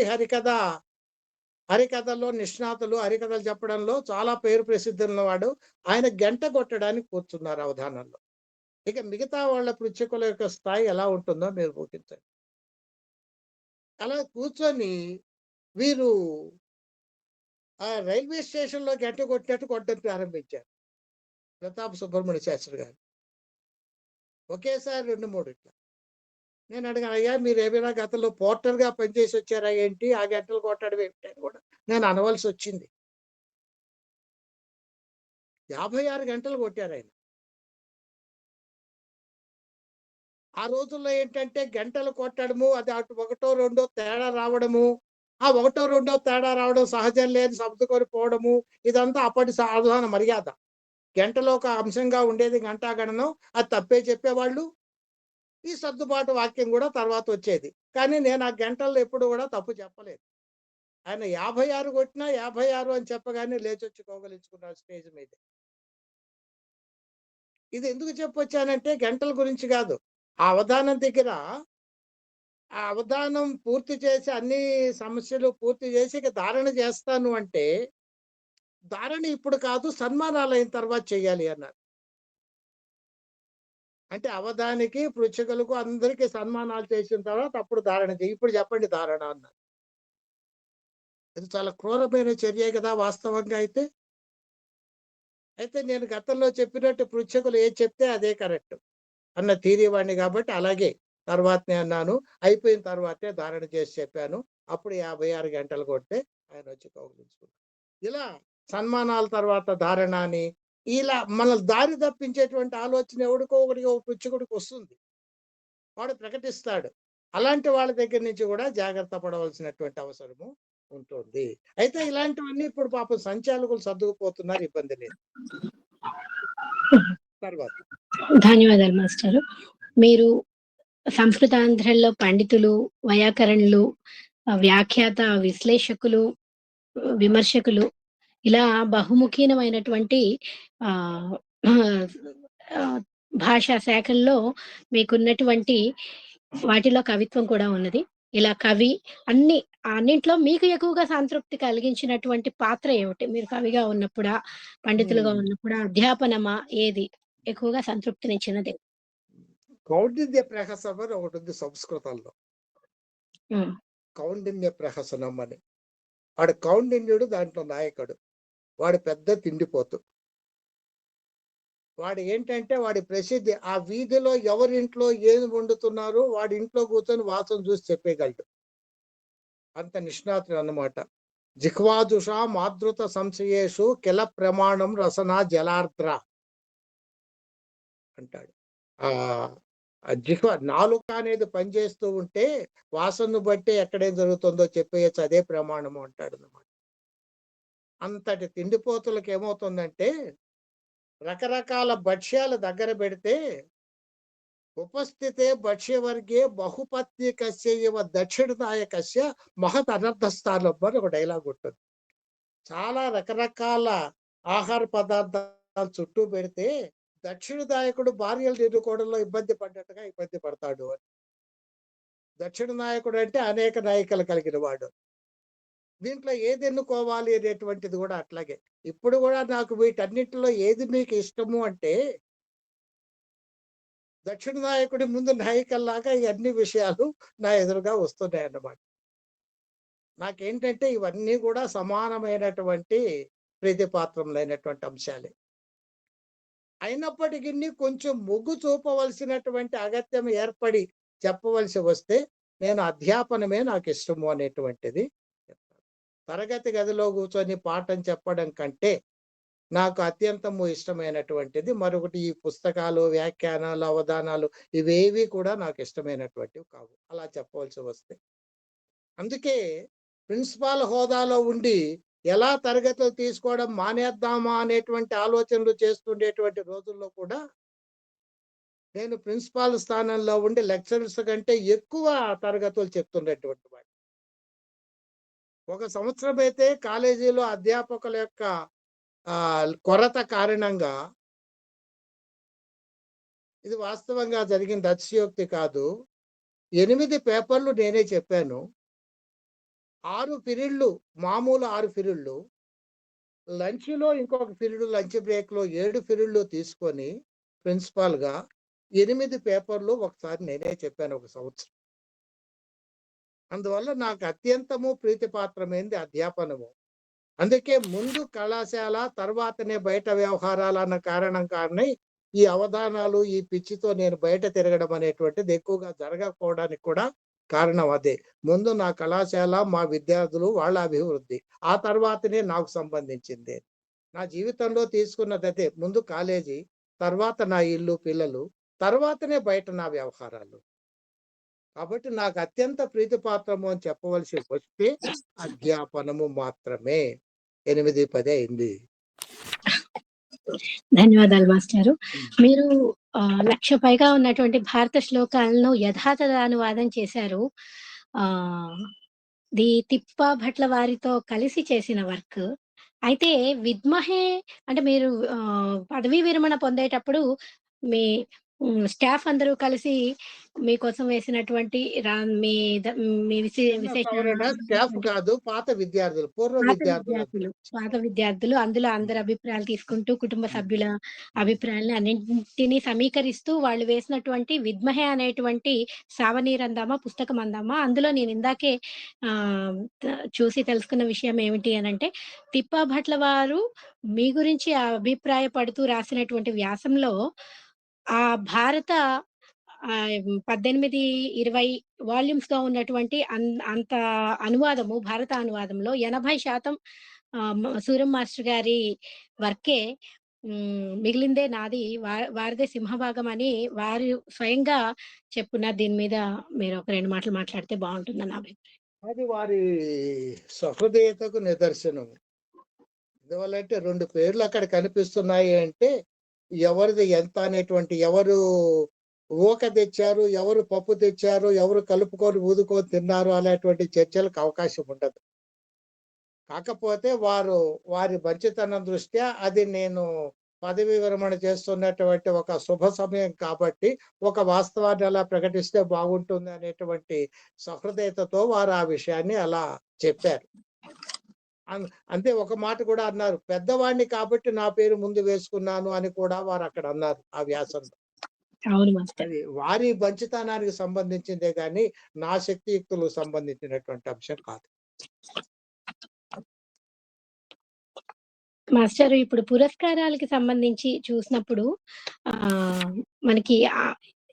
హరికథల్లో నిష్ణాతులు, హరికథలు చెప్పడంలో చాలా పేరు ప్రసిద్ధి ఉన్నవాడు. ఆయన గంట కొట్టడానికి కూర్చున్నారు అవధానంలో. ఇక మిగతా వాళ్ళ పృచ్ఛకుల యొక్క స్థాయి ఎలా ఉంటుందో మీరు ఊహించండి. అలా కూర్చొని వీరు ఆ రైల్వే స్టేషన్ లో గంట కొట్టినట్టు కొట్టడం ప్రారంభించారు ప్రతాప సుబ్రహ్మణ్య శాస్త్రి గారు. ఒకేసారి 2-3 ఇట్లా. నేను అడిగాను, అయ్యా మీరు ఏమైనా గతంలో పోర్టర్ గా పనిచేసి వచ్చారా ఏంటి, ఆ గంటలు కొట్టడం ఏంటి అని కూడా నేను అనవలసి వచ్చింది. 56 గంటలు కొట్టారు ఆయన. ఆ రోజుల్లో ఏంటంటే గంటలు కొట్టడము, అది అటు ఒకటో రెండో తేడా రావడము, ఆ ఒకటో రెండో తేడా రావడం, సహజం లేని సర్దుకొని పోవడము, ఇదంతా అప్పటి సాధారణ మర్యాద. గంటలో ఒక అంశంగా ఉండేది గంటా గణనం, అది తప్పే చెప్పేవాళ్ళు. ఈ సర్దుబాటు వాక్యం కూడా తర్వాత వచ్చేది. కానీ నేను ఆ గంటల్లో ఎప్పుడు కూడా తప్పు చెప్పలేదు. ఆయన 56 కొట్టినా 56 అని చెప్పగానే లేచొచ్చి కౌగలించుకున్నారు స్టేజ్ మీద. ఇది ఎందుకు చెప్పొచ్చానంటే గంటల గురించి కాదు. ఆ అవధానం దగ్గర, ఆ అవధానం పూర్తి చేసి అన్ని సమస్యలు పూర్తి చేసి ఇక ధారణ చేస్తాను అంటే, ధారణ ఇప్పుడు కాదు సన్మానాలు అయిన తర్వాత చేయాలి అన్నారు. అంటే అవధానికి, పృచ్ఛకులకు అందరికీ సన్మానాలు చేసిన తర్వాత అప్పుడు ధారణ చేయి. ఇప్పుడు చెప్పండి ధారణ అన్నారు. ఇది చాలా క్రూరమైన చర్యే కదా వాస్తవంగా అయితే. అయితే నేను గతంలో చెప్పినట్టు పృచ్ఛకులు ఏది చెప్తే అదే కరెక్ట్ అన్న థీరీ వాడిని కాబట్టి అలాగే తర్వాతనే అన్నాను. అయిపోయిన తర్వాతే ధారణ చేసి చెప్పాను. అప్పుడు 56 గంటలు కొడితే ఆయన వచ్చి కౌగిలించుకున్నారు. ఇలా సన్మానాల తర్వాత ధారణ అని, ఇలా మనల్ని దారి తప్పించేటువంటి ఆలోచన ఎవడికో ఒకడికి, ఒక పృచ్ఛకుడికి వస్తుంది. వాడు ప్రకటిస్తాడు. అలాంటి వాళ్ళ దగ్గర నుంచి కూడా జాగ్రత్త పడవలసినటువంటి అవసరము ఉంటుంది. అయితే ఇలాంటివన్నీ ఇప్పుడు పాపం సంచాలకులు సర్దుకుపోతున్నారు, ఇబ్బంది లేదు. తర్వాత ధన్యవాదాలు మాస్టారు. మీరు సంస్కృతాంధ్రల్లో పండితులు, వైయాకరణులు, వ్యాఖ్యాత, విశ్లేషకులు, విమర్శకులు ఇలా బహుముఖీనమైనటువంటి ఆహ్, ఆహ్, భాషా శాఖల్లో మీకున్నటువంటి వాటిలో కవిత్వం కూడా ఉన్నది. ఇలా కవి అన్నింట్లో మీకు ఎక్కువగా సంతృప్తి కలిగించినటువంటి పాత్ర ఏమిటి? మీరు కవిగా ఉన్నప్పుడా? పండితులుగా ఉన్నప్పుడా? అధ్యాపనమా? ఏది ఎక్కువగా సంతృప్తినిచ్చినది? కౌండిన్య ప్రహసనం అని ఒకటి ఉంది సంస్కృతంలో. హ్మ్. కౌండిన్య ప్రహసనం అని. వాడు కౌండిన్యుడు దాంట్లో నాయకుడు. వాడు పెద్ద తిండిపోతు. వాడు ఏంటంటే వాడి ప్రసిద్ధి ఆ వీధిలో ఎవరింట్లో ఏది వండుతున్నారో వాడి ఇంట్లో కూర్చొని వాసన చూసి చెప్పేయగలడు. అంత నిష్ణాతుడు అన్నమాట. జిహ్వాజుష మాతృత సంశయేషు కిల ప్రమాణం రసనా జలార్ద్ర అంటాడు. ఆ జిహ్వ నాలుక అనేది పనిచేస్తూ ఉంటే వాసనను బట్టి ఎక్కడేం జరుగుతుందో చెప్పేయచ్చు, అదే ప్రమాణము అంటాడు అన్నమాట. అంతటి తిండిపోతులకు ఏమవుతుందంటే రకరకాల భక్ష్యాలు దగ్గర పెడితే ఉపస్థితే భక్ష్యవర్గే బహుపత్నికస్య ఇవ దక్షిణదాయకస్య మహత్ అనర్థస్థానం అని ఒక డైలాగ్ ఉంటుంది. చాలా రకరకాల ఆహార పదార్థాలు చుట్టూ పెడితే దక్షిణదాయకుడు భార్యలు ఎన్నుకోవడంలో ఇబ్బంది పడ్డట్టుగా ఇబ్బంది పడతాడు అని. దక్షిణ నాయకుడు అంటే అనేక నాయకులు కలిగిన వాడు. దీంట్లో ఏది ఎన్నుకోవాలి అనేటువంటిది కూడా అట్లాగే. ఇప్పుడు కూడా నాకు వీటన్నిటిలో ఏది మీకు ఇష్టము అంటే దక్షిణ నాయకుడి ముందు నాయకుల్లాగా ఈ అన్ని విషయాలు నా ఎదురుగా వస్తున్నాయి అన్నమాట. నాకేంటంటే ఇవన్నీ కూడా సమానమైనటువంటి ప్రీతిపాత్రములైనటువంటి అంశాలే. అయినప్పటికీ కొంచెం మొగ్గు చూపవలసినటువంటి అగత్యం ఏర్పడి చెప్పవలసి వస్తే నేను అధ్యాపనమే నాకు ఇష్టము అనేటువంటిది చెప్తాను. తరగతి గదిలో కూర్చొని పాఠం చెప్పడం కంటే నాకు అత్యంతము ఇష్టమైనటువంటిది మరొకటి ఈ పుస్తకాలు, వ్యాఖ్యానాలు, అవధానాలు ఇవేవి కూడా నాకు ఇష్టమైనటువంటివి కావు. అలా చెప్పవలసి వస్తే. అందుకే ప్రిన్సిపాల్ హోదాలో ఉండి ఎలా తరగతులు తీసుకోవడం మానేద్దామా అనేటువంటి ఆలోచనలు చేస్తుండేటువంటి రోజుల్లో కూడా నేను ప్రిన్సిపాల్ స్థానంలో ఉండి లెక్చరర్స్ కంటే ఎక్కువ తరగతులు చెప్తున్నటువంటి వాడిని. ఒక సంవత్సరం అయితే కాలేజీలో అధ్యాపకుల యొక్క కొరత కారణంగా, ఇది వాస్తవంగా జరిగింది, అతిశయోక్తి కాదు, 8 పేపర్లు నేనే చెప్పాను. 6 పీరియడ్లు, మామూలు 6 పీరియడ్లు, లంచ్లో ఇంకొక పీరియడ్, లంచ్ బ్రేక్లో 7 పీరియడ్లు తీసుకొని ప్రిన్సిపాల్గా 8 పేపర్లు ఒకసారి నేనే చెప్పాను ఒక సంవత్సరం. అందువల్ల నాకు అత్యంతము ప్రీతిపాత్రమైంది అధ్యాపనము. అందుకే ముందు కళాశాల, తర్వాతనే బయట వ్యవహారాలు అన్న కారణంగానే ఈ అవధానాలు, ఈ పిచ్చితో నేను బయట తిరగడం అనేటువంటిది ఎక్కువగా జరగకపోవడానికి కూడా కారణం అదే. ముందు నా కళాశాల, మా విద్యార్థులు, వాళ్ళ అభివృద్ధి, ఆ తర్వాతనే నాకు సంబంధించింది. నా జీవితంలో తీసుకున్నది అదే. ముందు కాలేజీ, తర్వాత నా ఇల్లు, పిల్లలు, తర్వాతనే బయట నా వ్యవహారాలు. కాబట్టి నాకు అత్యంత ప్రీతిపాత్రము అని చెప్పవలసి వస్తే అధ్యాపనము మాత్రమే. 8, 10 అయింది. ధన్యవాదాలు మాస్టారు. మీరు 1,00,000 పైగా ఉన్నటువంటి భారత శ్లోకాలను యథాతథానువాదం చేశారు. ది తిప్ప భట్ల వారితో కలిసి చేసిన వర్క్. అయితే విద్మహే అంటే మీరు పదవీ విరమణ పొందేటప్పుడు మీ స్టాఫ్ అందరూ కలిసి మీకోసం వేసినటువంటి మీ స్టాఫ్ కాదు, పాత విద్యార్థులు, పూర్వ విద్యార్థులు. పాత విద్యార్థులు అందులో అందరి అభిప్రాయాలు తీసుకుంటూ, కుటుంబ సభ్యుల అభిప్రాయాలను అన్నింటినీ సమీకరిస్తూ వాళ్ళు వేసినటువంటి విద్మహే అనేటువంటి సావనీరందామా పుస్తకం అందామా, అందులో నేను ఇందాకే చూసి తెలుసుకున్న విషయం ఏమిటి అనంటే, తిప్పా భట్ల వారు మీ గురించి అభిప్రాయపడుతూ రాసినటువంటి వ్యాసంలో ఆ భారత 18, 20 వాల్యూమ్స్ గా ఉన్నటువంటి అంత అనువాదము, భారత అనువాదంలో 80% సూరం మాస్టర్ గారి వర్కే, మిగిలిందే నాది, వారిదే సింహభాగం అని వారు స్వయంగా చెప్పున్నారు. దీని మీద మీరు ఒక 2 మాటలు మాట్లాడితే బాగుంటుందని నా అభిప్రాయం. అది వారి సహృదయతకు నిదర్శనం. ఎందువల్లంటే 2 పేర్లు అక్కడ కనిపిస్తున్నాయి అంటే ఎవరిది ఎంత అనేటువంటి, ఎవరు ఊక తెచ్చారు, ఎవరు పప్పు తెచ్చారు, ఎవరు కలుపుకొని ఊదుకొని తిన్నారు అనేటువంటి చర్చలకు అవకాశం ఉండదు. కాకపోతే వారి మంచితనం దృష్ట్యా అది నేను పదవీ విరమణ చేస్తున్నటువంటి ఒక శుభ సమయం కాబట్టి ఒక వాస్తవాన్ని అలా ప్రకటిస్తే బాగుంటుంది అనేటువంటి సహృదయతతో వారు ఆ విషయాన్ని అలా చెప్పారు. అంతే. ఒక మాట కూడా అన్నారు, పెద్దవాడిని కాబట్టి నా పేరు ముందు వేసుకున్నాను అని కూడా వారు అక్కడ అన్నారు ఆ వ్యాసంలో. అది వారి మంచితనానికి సంబంధించిందే కానీ నా శక్తియుక్తులకు సంబంధించినటువంటి అంశం కాదు. మాస్టర్, ఇప్పుడు పురస్కారాలకి సంబంధించి చూసినప్పుడు మనకి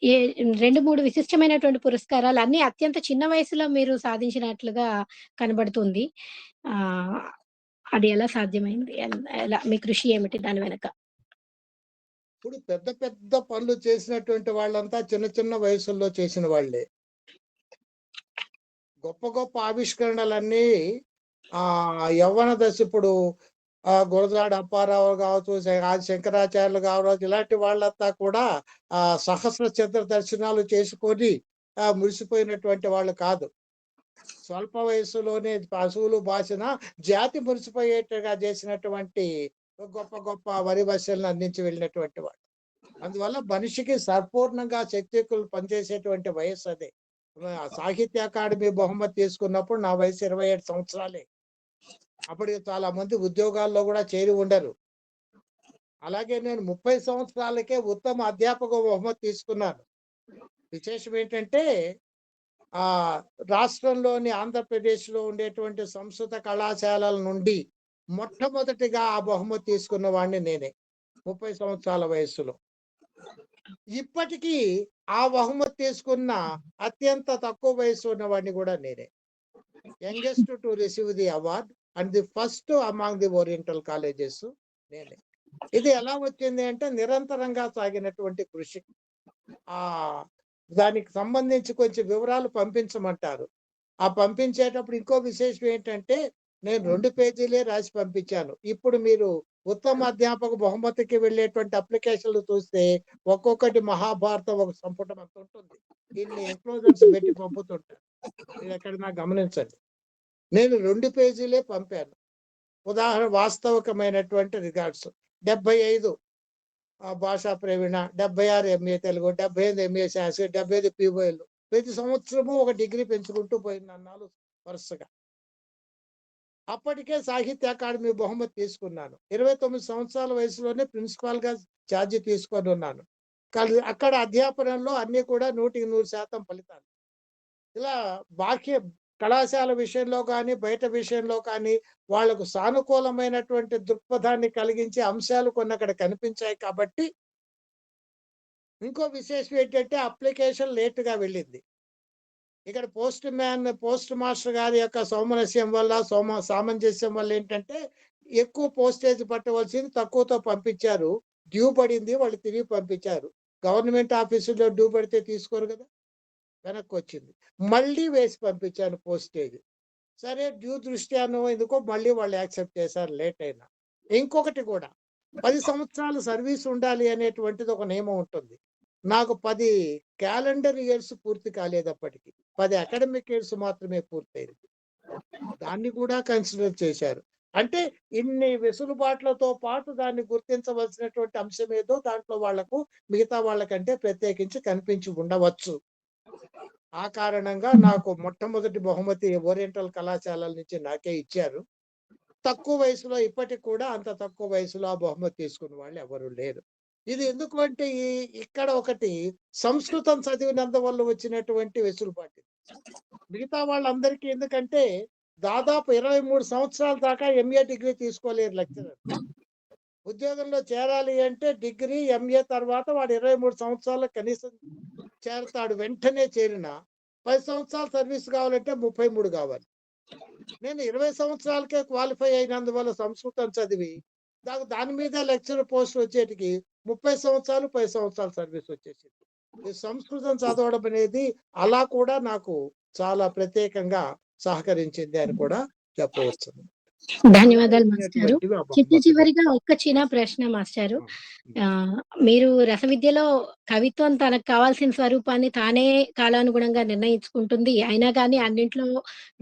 2-3 విశిష్టమైనటువంటి పురస్కారాలు అన్ని అత్యంత చిన్న వయసులో మీరు సాధించినట్లుగా కనబడుతుంది. అది ఎలా సాధ్యమైంది? ఎలా మీ కృషి ఏమిటి దాని వెనక? ఇప్పుడు పెద్ద పెద్ద పనులు చేసినటువంటి వాళ్ళంతా చిన్న చిన్న వయసుల్లో చేసిన వాళ్ళే. గొప్ప గొప్ప ఆవిష్కరణలన్నీ యవ్వన దశ, ఇప్పుడు గురజాడ అప్పారావు కావచ్చు, ఆది శంకరాచార్యులు కావచ్చు, ఇలాంటి వాళ్ళంతా కూడా సహస్ర చంద్ర దర్శనాలు చేసుకొని మురిసిపోయినటువంటి వాళ్ళు కాదు. స్వల్ప వయసులోనే పశువులు బాసిన జాతి మురిసిపోయేట్టుగా చేసినటువంటి గొప్ప గొప్ప వరివశలను అందించి వెళ్ళినటువంటి వాడు. అందువల్ల మనిషికి సంపూర్ణంగా శక్తికులు పనిచేసేటువంటి వయస్సు అదే. సాహిత్య అకాడమీ బహుమతి తీసుకున్నప్పుడు నా వయసు 27 సంవత్సరాలే. అప్పటికి చాలా మంది ఉద్యోగాల్లో కూడా చేరి ఉండరు. అలాగే నేను 30 సంవత్సరాలకే ఉత్తమ అధ్యాపక బహుమతి తీసుకున్నాను. విశేషం ఏంటంటే రాష్ట్రంలోని ఆంధ్రప్రదేశ్లో ఉండేటువంటి సంస్కృత కళాశాలల నుండి మొట్టమొదటిగా ఆ బహుమతి తీసుకున్న వాడిని నేనే 30 సంవత్సరాల వయస్సులో. ఇప్పటికీ ఆ బహుమతి తీసుకున్న అత్యంత తక్కువ వయసు ఉన్నవాడిని కూడా నేనే. Youngest to receive the award and the first among the oriental colleges నేనే. ఇది ఎలా వచ్చింది అంటే నిరంతరంగా సాగినటువంటి కృషి. ఆ దానికి సంబంధించి కొంచెం వివరాలు పంపించమంటారు. ఆ పంపించేటప్పుడు ఇంకో విశేషం ఏంటంటే నేను 2 పేజీలే రాసి పంపించాను. ఇప్పుడు మీరు ఉత్తమ అధ్యాపక బహుమతికి వెళ్ళేటువంటి అప్లికేషన్లు చూస్తే ఒక్కొక్కటి మహాభారతం ఒక సంపుటం అంత ఉంటుంది. ఇన్ని ఎన్‌క్లోజర్స్ పెట్టి పంపుతుంటారు. మీరెక్కడైనా గమనించండి. నేను 2 పేజీలే పంపాను. ఉదాహరణ వాస్తవికమైనటువంటి రికార్డ్స్ 75 భాషా ప్రవీణ, 76 MA Telugu, 75 MA Sanskrit, 75 POL. ప్రతి సంవత్సరము ఒక డిగ్రీ పెంచుకుంటూ పోయినన్నాళ్ళు వరుసగా. అప్పటికే సాహిత్య అకాడమీ బహుమతి తీసుకున్నాను. 29 సంవత్సరాల వయసులోనే ప్రిన్సిపాల్‌గా ఛార్జ్ తీసుకొని ఉన్నాను. అక్కడ అధ్యాపనంలో అన్నీ కూడా 100కి 100% ఫలితాలు. ఇలా బాహ్య కళాశాల విషయంలో కానీ, బయట విషయంలో కానీ వాళ్ళకు సానుకూలమైనటువంటి దృక్పథాన్ని కలిగించే అంశాలు కొన్ని అక్కడ కనిపించాయి కాబట్టి ఇంకో విశేషం ఏంటంటే అప్లికేషన్ లేట్‌గా వెళ్ళింది. ఇక్కడ పోస్ట్ మాస్టర్ గారి యొక్క సౌమనస్యం వల్ల, సామంజస్యం వల్ల ఏంటంటే ఎక్కువ పోస్టేజ్ పట్టవలసింది తక్కువతో పంపించారు. డ్యూ పడింది. వాళ్ళు తిరిగి పంపించారు. గవర్నమెంట్ ఆఫీసుల్లో డ్యూ పడితే తీసుకోరు కదా! వెనక్కొచ్చింది. మళ్ళీ వేసి పంపించాను పోస్టేజ్. సరే డ్యూ దృష్ట్యానో ఎందుకో మళ్ళీ వాళ్ళు యాక్సెప్ట్ చేశారు లేట్ అయినా. ఇంకొకటి కూడా 10 సంవత్సరాలు సర్వీస్ ఉండాలి అనేటువంటిది ఒక నియమం ఉంటుంది. నాకు 10 క్యాలెండర్ ఇయర్స్ పూర్తి కాలేదప్పటికి. 10 అకాడమిక్ ఇయర్స్ మాత్రమే పూర్తయింది. దాన్ని కూడా కన్సిడర్ చేశారు. అంటే ఇన్ని వెసులుబాట్లతో పాటు దాన్ని గుర్తించవలసినటువంటి అంశం ఏదో దాంట్లో వాళ్లకు మిగతా వాళ్ళకంటే ప్రత్యేకించి కనిపించి ఉండవచ్చు. ఆ కారణంగా నాకు మొట్టమొదటి బహుమతి ఓరియంటల్ కళాశాలల నుంచి నాకే ఇచ్చారు. తక్కువ వయసులో ఇప్పటికి కూడా అంత తక్కువ వయసులో ఆ బహుమతి తీసుకున్న వాళ్ళు ఎవరు లేరు. ఇది ఎందుకు అంటే ఇక్కడ ఒకటి సంస్కృతం చదివినందువల్ల వచ్చినటువంటి వెసులుబాటు. మిగతా వాళ్ళందరికీ ఎందుకంటే దాదాపు 23 సంవత్సరాల దాకా ఎంఏ డిగ్రీ తీసుకోలేరు లెక్చరర్. ఉద్యోగంలో చేరాలి అంటే డిగ్రీ, ఎంఏ తర్వాత వాడు 23 సంవత్సరాలకు కనీసం చేరతాడు. వెంటనే చేరినా 10 సంవత్సరాల సర్వీస్ కావాలంటే 33 కావాలి. నేను 20 సంవత్సరాలకే క్వాలిఫై అయినందువల్ల సంస్కృతం చదివి దాని మీద లెక్చరర్ పోస్ట్ వచ్చేటికి 30 సంవత్సరాలు, 10 సంవత్సరాల సర్వీస్ వచ్చేసింది. ఈ సంస్కృతం చదవడం అనేది అలా కూడా నాకు చాలా ప్రత్యేకంగా సహకరించింది అని కూడా చెప్పవచ్చు. ధన్యవాదాలు మాస్టారు. చివరిగా ఒక్క చిన్న ప్రశ్న మాస్టారు. మీరు రసవిద్యలో కవిత్వం తనకు కావాల్సిన స్వరూపాన్ని తానే కాలానుగుణంగా నిర్ణయించుకుంటుంది. అయినా గాని అన్నింట్లో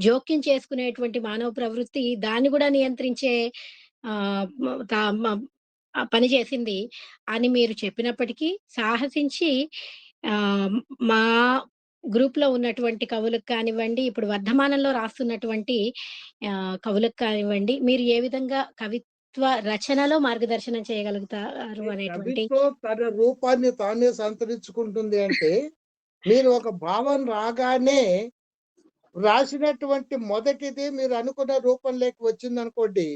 జోక్యం చేసుకునేటువంటి మానవ ప్రవృత్తి దాన్ని కూడా నియంత్రించే పని చేసింది అని మీరు చెప్పినప్పటికీ సాహసించి మా గ్రూప్‌లో ఉన్నటువంటి కవులకు కానివ్వండి, ఇప్పుడు వర్ధమానంలో రాస్తున్నటువంటి కవులకు కానివ్వండి, మీరు ఏ విధంగా కవిత్వ రచనలో మార్గదర్శనం చేయగలుగుతారు అనేటువంటి కవిత్వం తన రూపాన్ని తానే సంతరించుకుంటుంది అంటే మీరు ఒక భావం రాగానే రాసినటువంటి మొదటిది మీరు అనుకున్న రూపంలోకి వచ్చిందనుకోండి,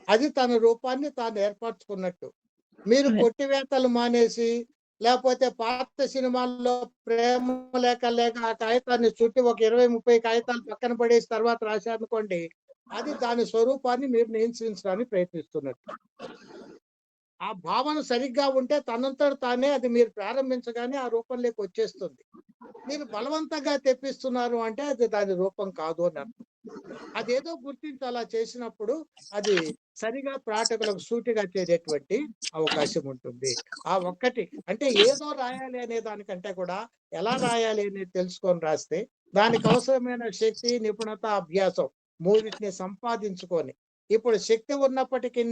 అది తన రూపాన్ని తాను ఏర్పరచుకున్నట్టు. మీరు కొట్టివేతలు మానేసి లేకపోతే పాత సినిమాల్లో ప్రేమ లేక ఆ కాగితాన్ని చుట్టి ఒక 20, 30 కాగితాలు పక్కన పడేసి తర్వాత రాశారనుకోండి, అది దాని స్వరూపాన్ని మీరు నియంత్రించడానికి ప్రయత్నిస్తున్నట్టు. ఆ భావన సరిగ్గా ఉంటే తనంతట తానే అది మీరు ప్రారంభించగానే ఆ రూపంలోకి వచ్చేస్తుంది. మీరు బలవంతంగా తెప్పిస్తున్నారు అంటే అది దాని రూపం కాదు అని అర్థం. అదేదో గుర్తించి అలా చేసినప్పుడు అది సరిగా పాఠకులకు సూటిగా చేరేటువంటి అవకాశం ఉంటుంది. ఆ ఒక్కటి అంటే ఏదో రాయాలి అనే దానికంటే కూడా ఎలా రాయాలి అనేది తెలుసుకొని రాస్తే దానికి అవసరమైన శక్తి, నిపుణత, అభ్యాసం మూడింటిని సంపాదించుకొని ఇప్పుడు శక్తి ఉన్నప్పటికీ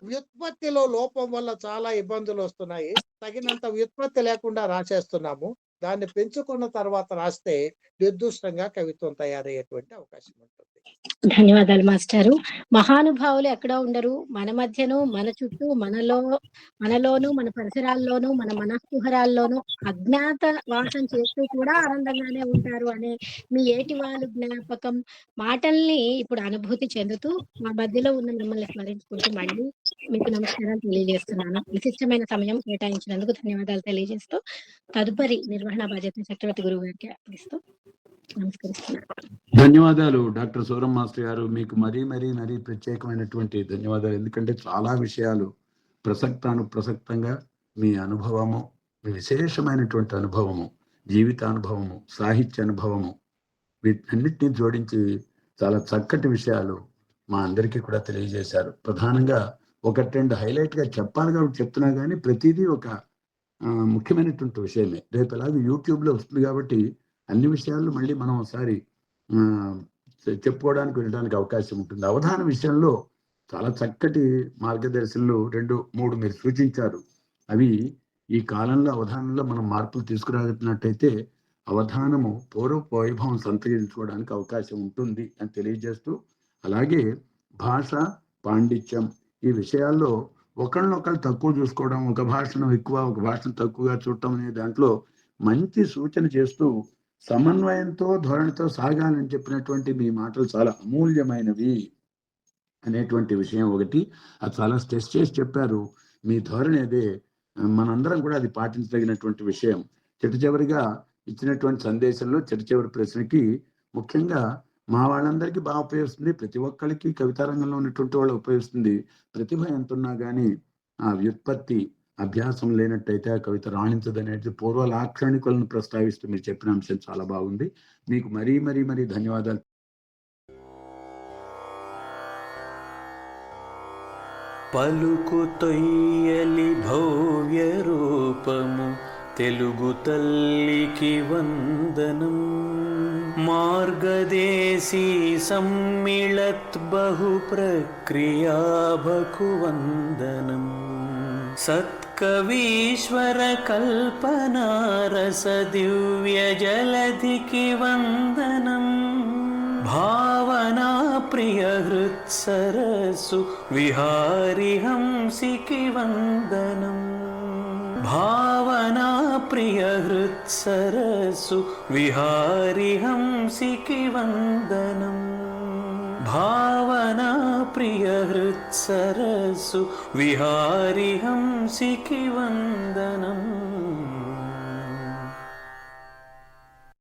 వ్యుత్పత్తిలో లోపం వల్ల చాలా ఇబ్బందులు వస్తున్నాయి. తగినంత వ్యుత్పత్తి లేకుండా రాసేస్తున్నాము. దాన్ని పెంచుకున్న తర్వాత రాస్తే నిర్దుష్టంగా కవిత్వం తయారయ్యేటువంటి అవకాశం ఉంటుంది. ధన్యవాదాలు మాస్టారు. మహానుభావులు ఎక్కడో ఉండరు. మన మధ్యను, మన చుట్టూ, మనలోను, మన పరిసరాల్లోనూ, మన మనఃకుహరాల్లోనూ అజ్ఞాత వాసం చేస్తూ కూడా ఆనందంగానే ఉంటారు అనే మీ ఏటివాలు జ్ఞాపకం మాటల్ని ఇప్పుడు అనుభూతి చెందుతూ మా మధ్యలో ఉన్న మిమ్మల్ని స్మరించుకుంటూ మళ్ళీ మీకు నమస్కారాలు తెలియజేస్తున్నాను. విశిష్టమైన సమయం కేటాయించినందుకు ధన్యవాదాలు తెలియజేస్తూ తదుపరి నిర్వహణ బాధ్యత చక్రవర్తి గురువు గారికి అర్పిస్తూ నమస్కరిస్తున్నాను. ధన్యవాదాలు డాక్టర్ సూరం మాస్టర్ గారు. మీకు మరీ ప్రత్యేకమైనటువంటి ధన్యవాదాలు. ఎందుకంటే చాలా విషయాలు ప్రసక్తంగా మీ అనుభవము, మీ విశేషమైనటువంటి అనుభవము, జీవితానుభవము, సాహిత్య అనుభవము, వీటన్నిటిని జోడించి చాలా చక్కటి విషయాలు మా అందరికీ కూడా తెలియజేశారు. ప్రధానంగా ఒకటి రెండు హైలైట్గా చెప్పాలి కాబట్టి చెప్తున్నా కానీ ప్రతిదీ ఒక ముఖ్యమైనటువంటి విషయమే. రేపు ఎలాగో యూట్యూబ్లో వస్తుంది కాబట్టి అన్ని విషయాలు మళ్ళీ మనం ఒకసారి చెప్పుకోవడానికి వినడానికి అవకాశం ఉంటుంది. అవధాన విషయంలో చాలా చక్కటి మార్గదర్శనలు 2-3 మీరు సూచించారు. అవి ఈ కాలంలో అవధానంలో మనం మార్పులు తీసుకురాగలిగినట్టయితే అవధానము పూర్వపు వైభవం సంతరించుకోవడానికి అవకాశం ఉంటుంది అని తెలియజేస్తూ, అలాగే భాష పాండిత్యం ఈ విషయాల్లో ఒకళ్ళనొకళ్ళు తక్కువ చూసుకోవడం, ఒక భాషను ఎక్కువ ఒక భాషను తక్కువగా చూడటం అనే దాంట్లో మంచి సూచన చేస్తూ సమన్వయంతో ధోరణితో సాగాలని చెప్పినటువంటి మీ మాటలు చాలా అమూల్యమైనవి అనేటువంటి విషయం ఒకటి. అది చాలా స్ట్రెస్ చేసి చెప్పారు. మీ ధోరణి అదే, మనందరం కూడా అది పాటించదగినటువంటి విషయం. చివరిగా ఇచ్చినటువంటి సందేశంలో చివరి ప్రశ్నకి ముఖ్యంగా మా వాళ్ళందరికీ బాగా ఉపయోగిస్తుంది. ప్రతి ఒక్కరికి కవితా రంగంలో ఉన్నటువంటి వాళ్ళు ఉపయోగిస్తుంది. ప్రతిభ ఎంత ఉన్నా కానీ ఆ వ్యుత్పత్తి అభ్యాసం లేనట్టయితే ఆ కవిత రాణించదనేది పూర్వ లాక్షణికులను ప్రస్తావిస్తూ మీరు చెప్పిన అంశం చాలా బాగుంది. మీకు మరీ ధన్యవాదాలు. పలుకు తొయ్యలి భవ్య రూపము తెలుగు తల్లికి వందనం. మార్గదేశీ సమ్మిళత్ బహు ప్రక్రియాభకు వందనం. సత్కవీశ్వర కల్పనారస దివ్య జలధికి వందనం. భావనా ప్రియ హృత్సరసు విహారి హంసికి వందనం. భావనా ప్రియ హృత్సరసు విహారి హంసికి వందనం. భావనా ప్రియ హృత్సరసు విహారి హంసికి వందనం.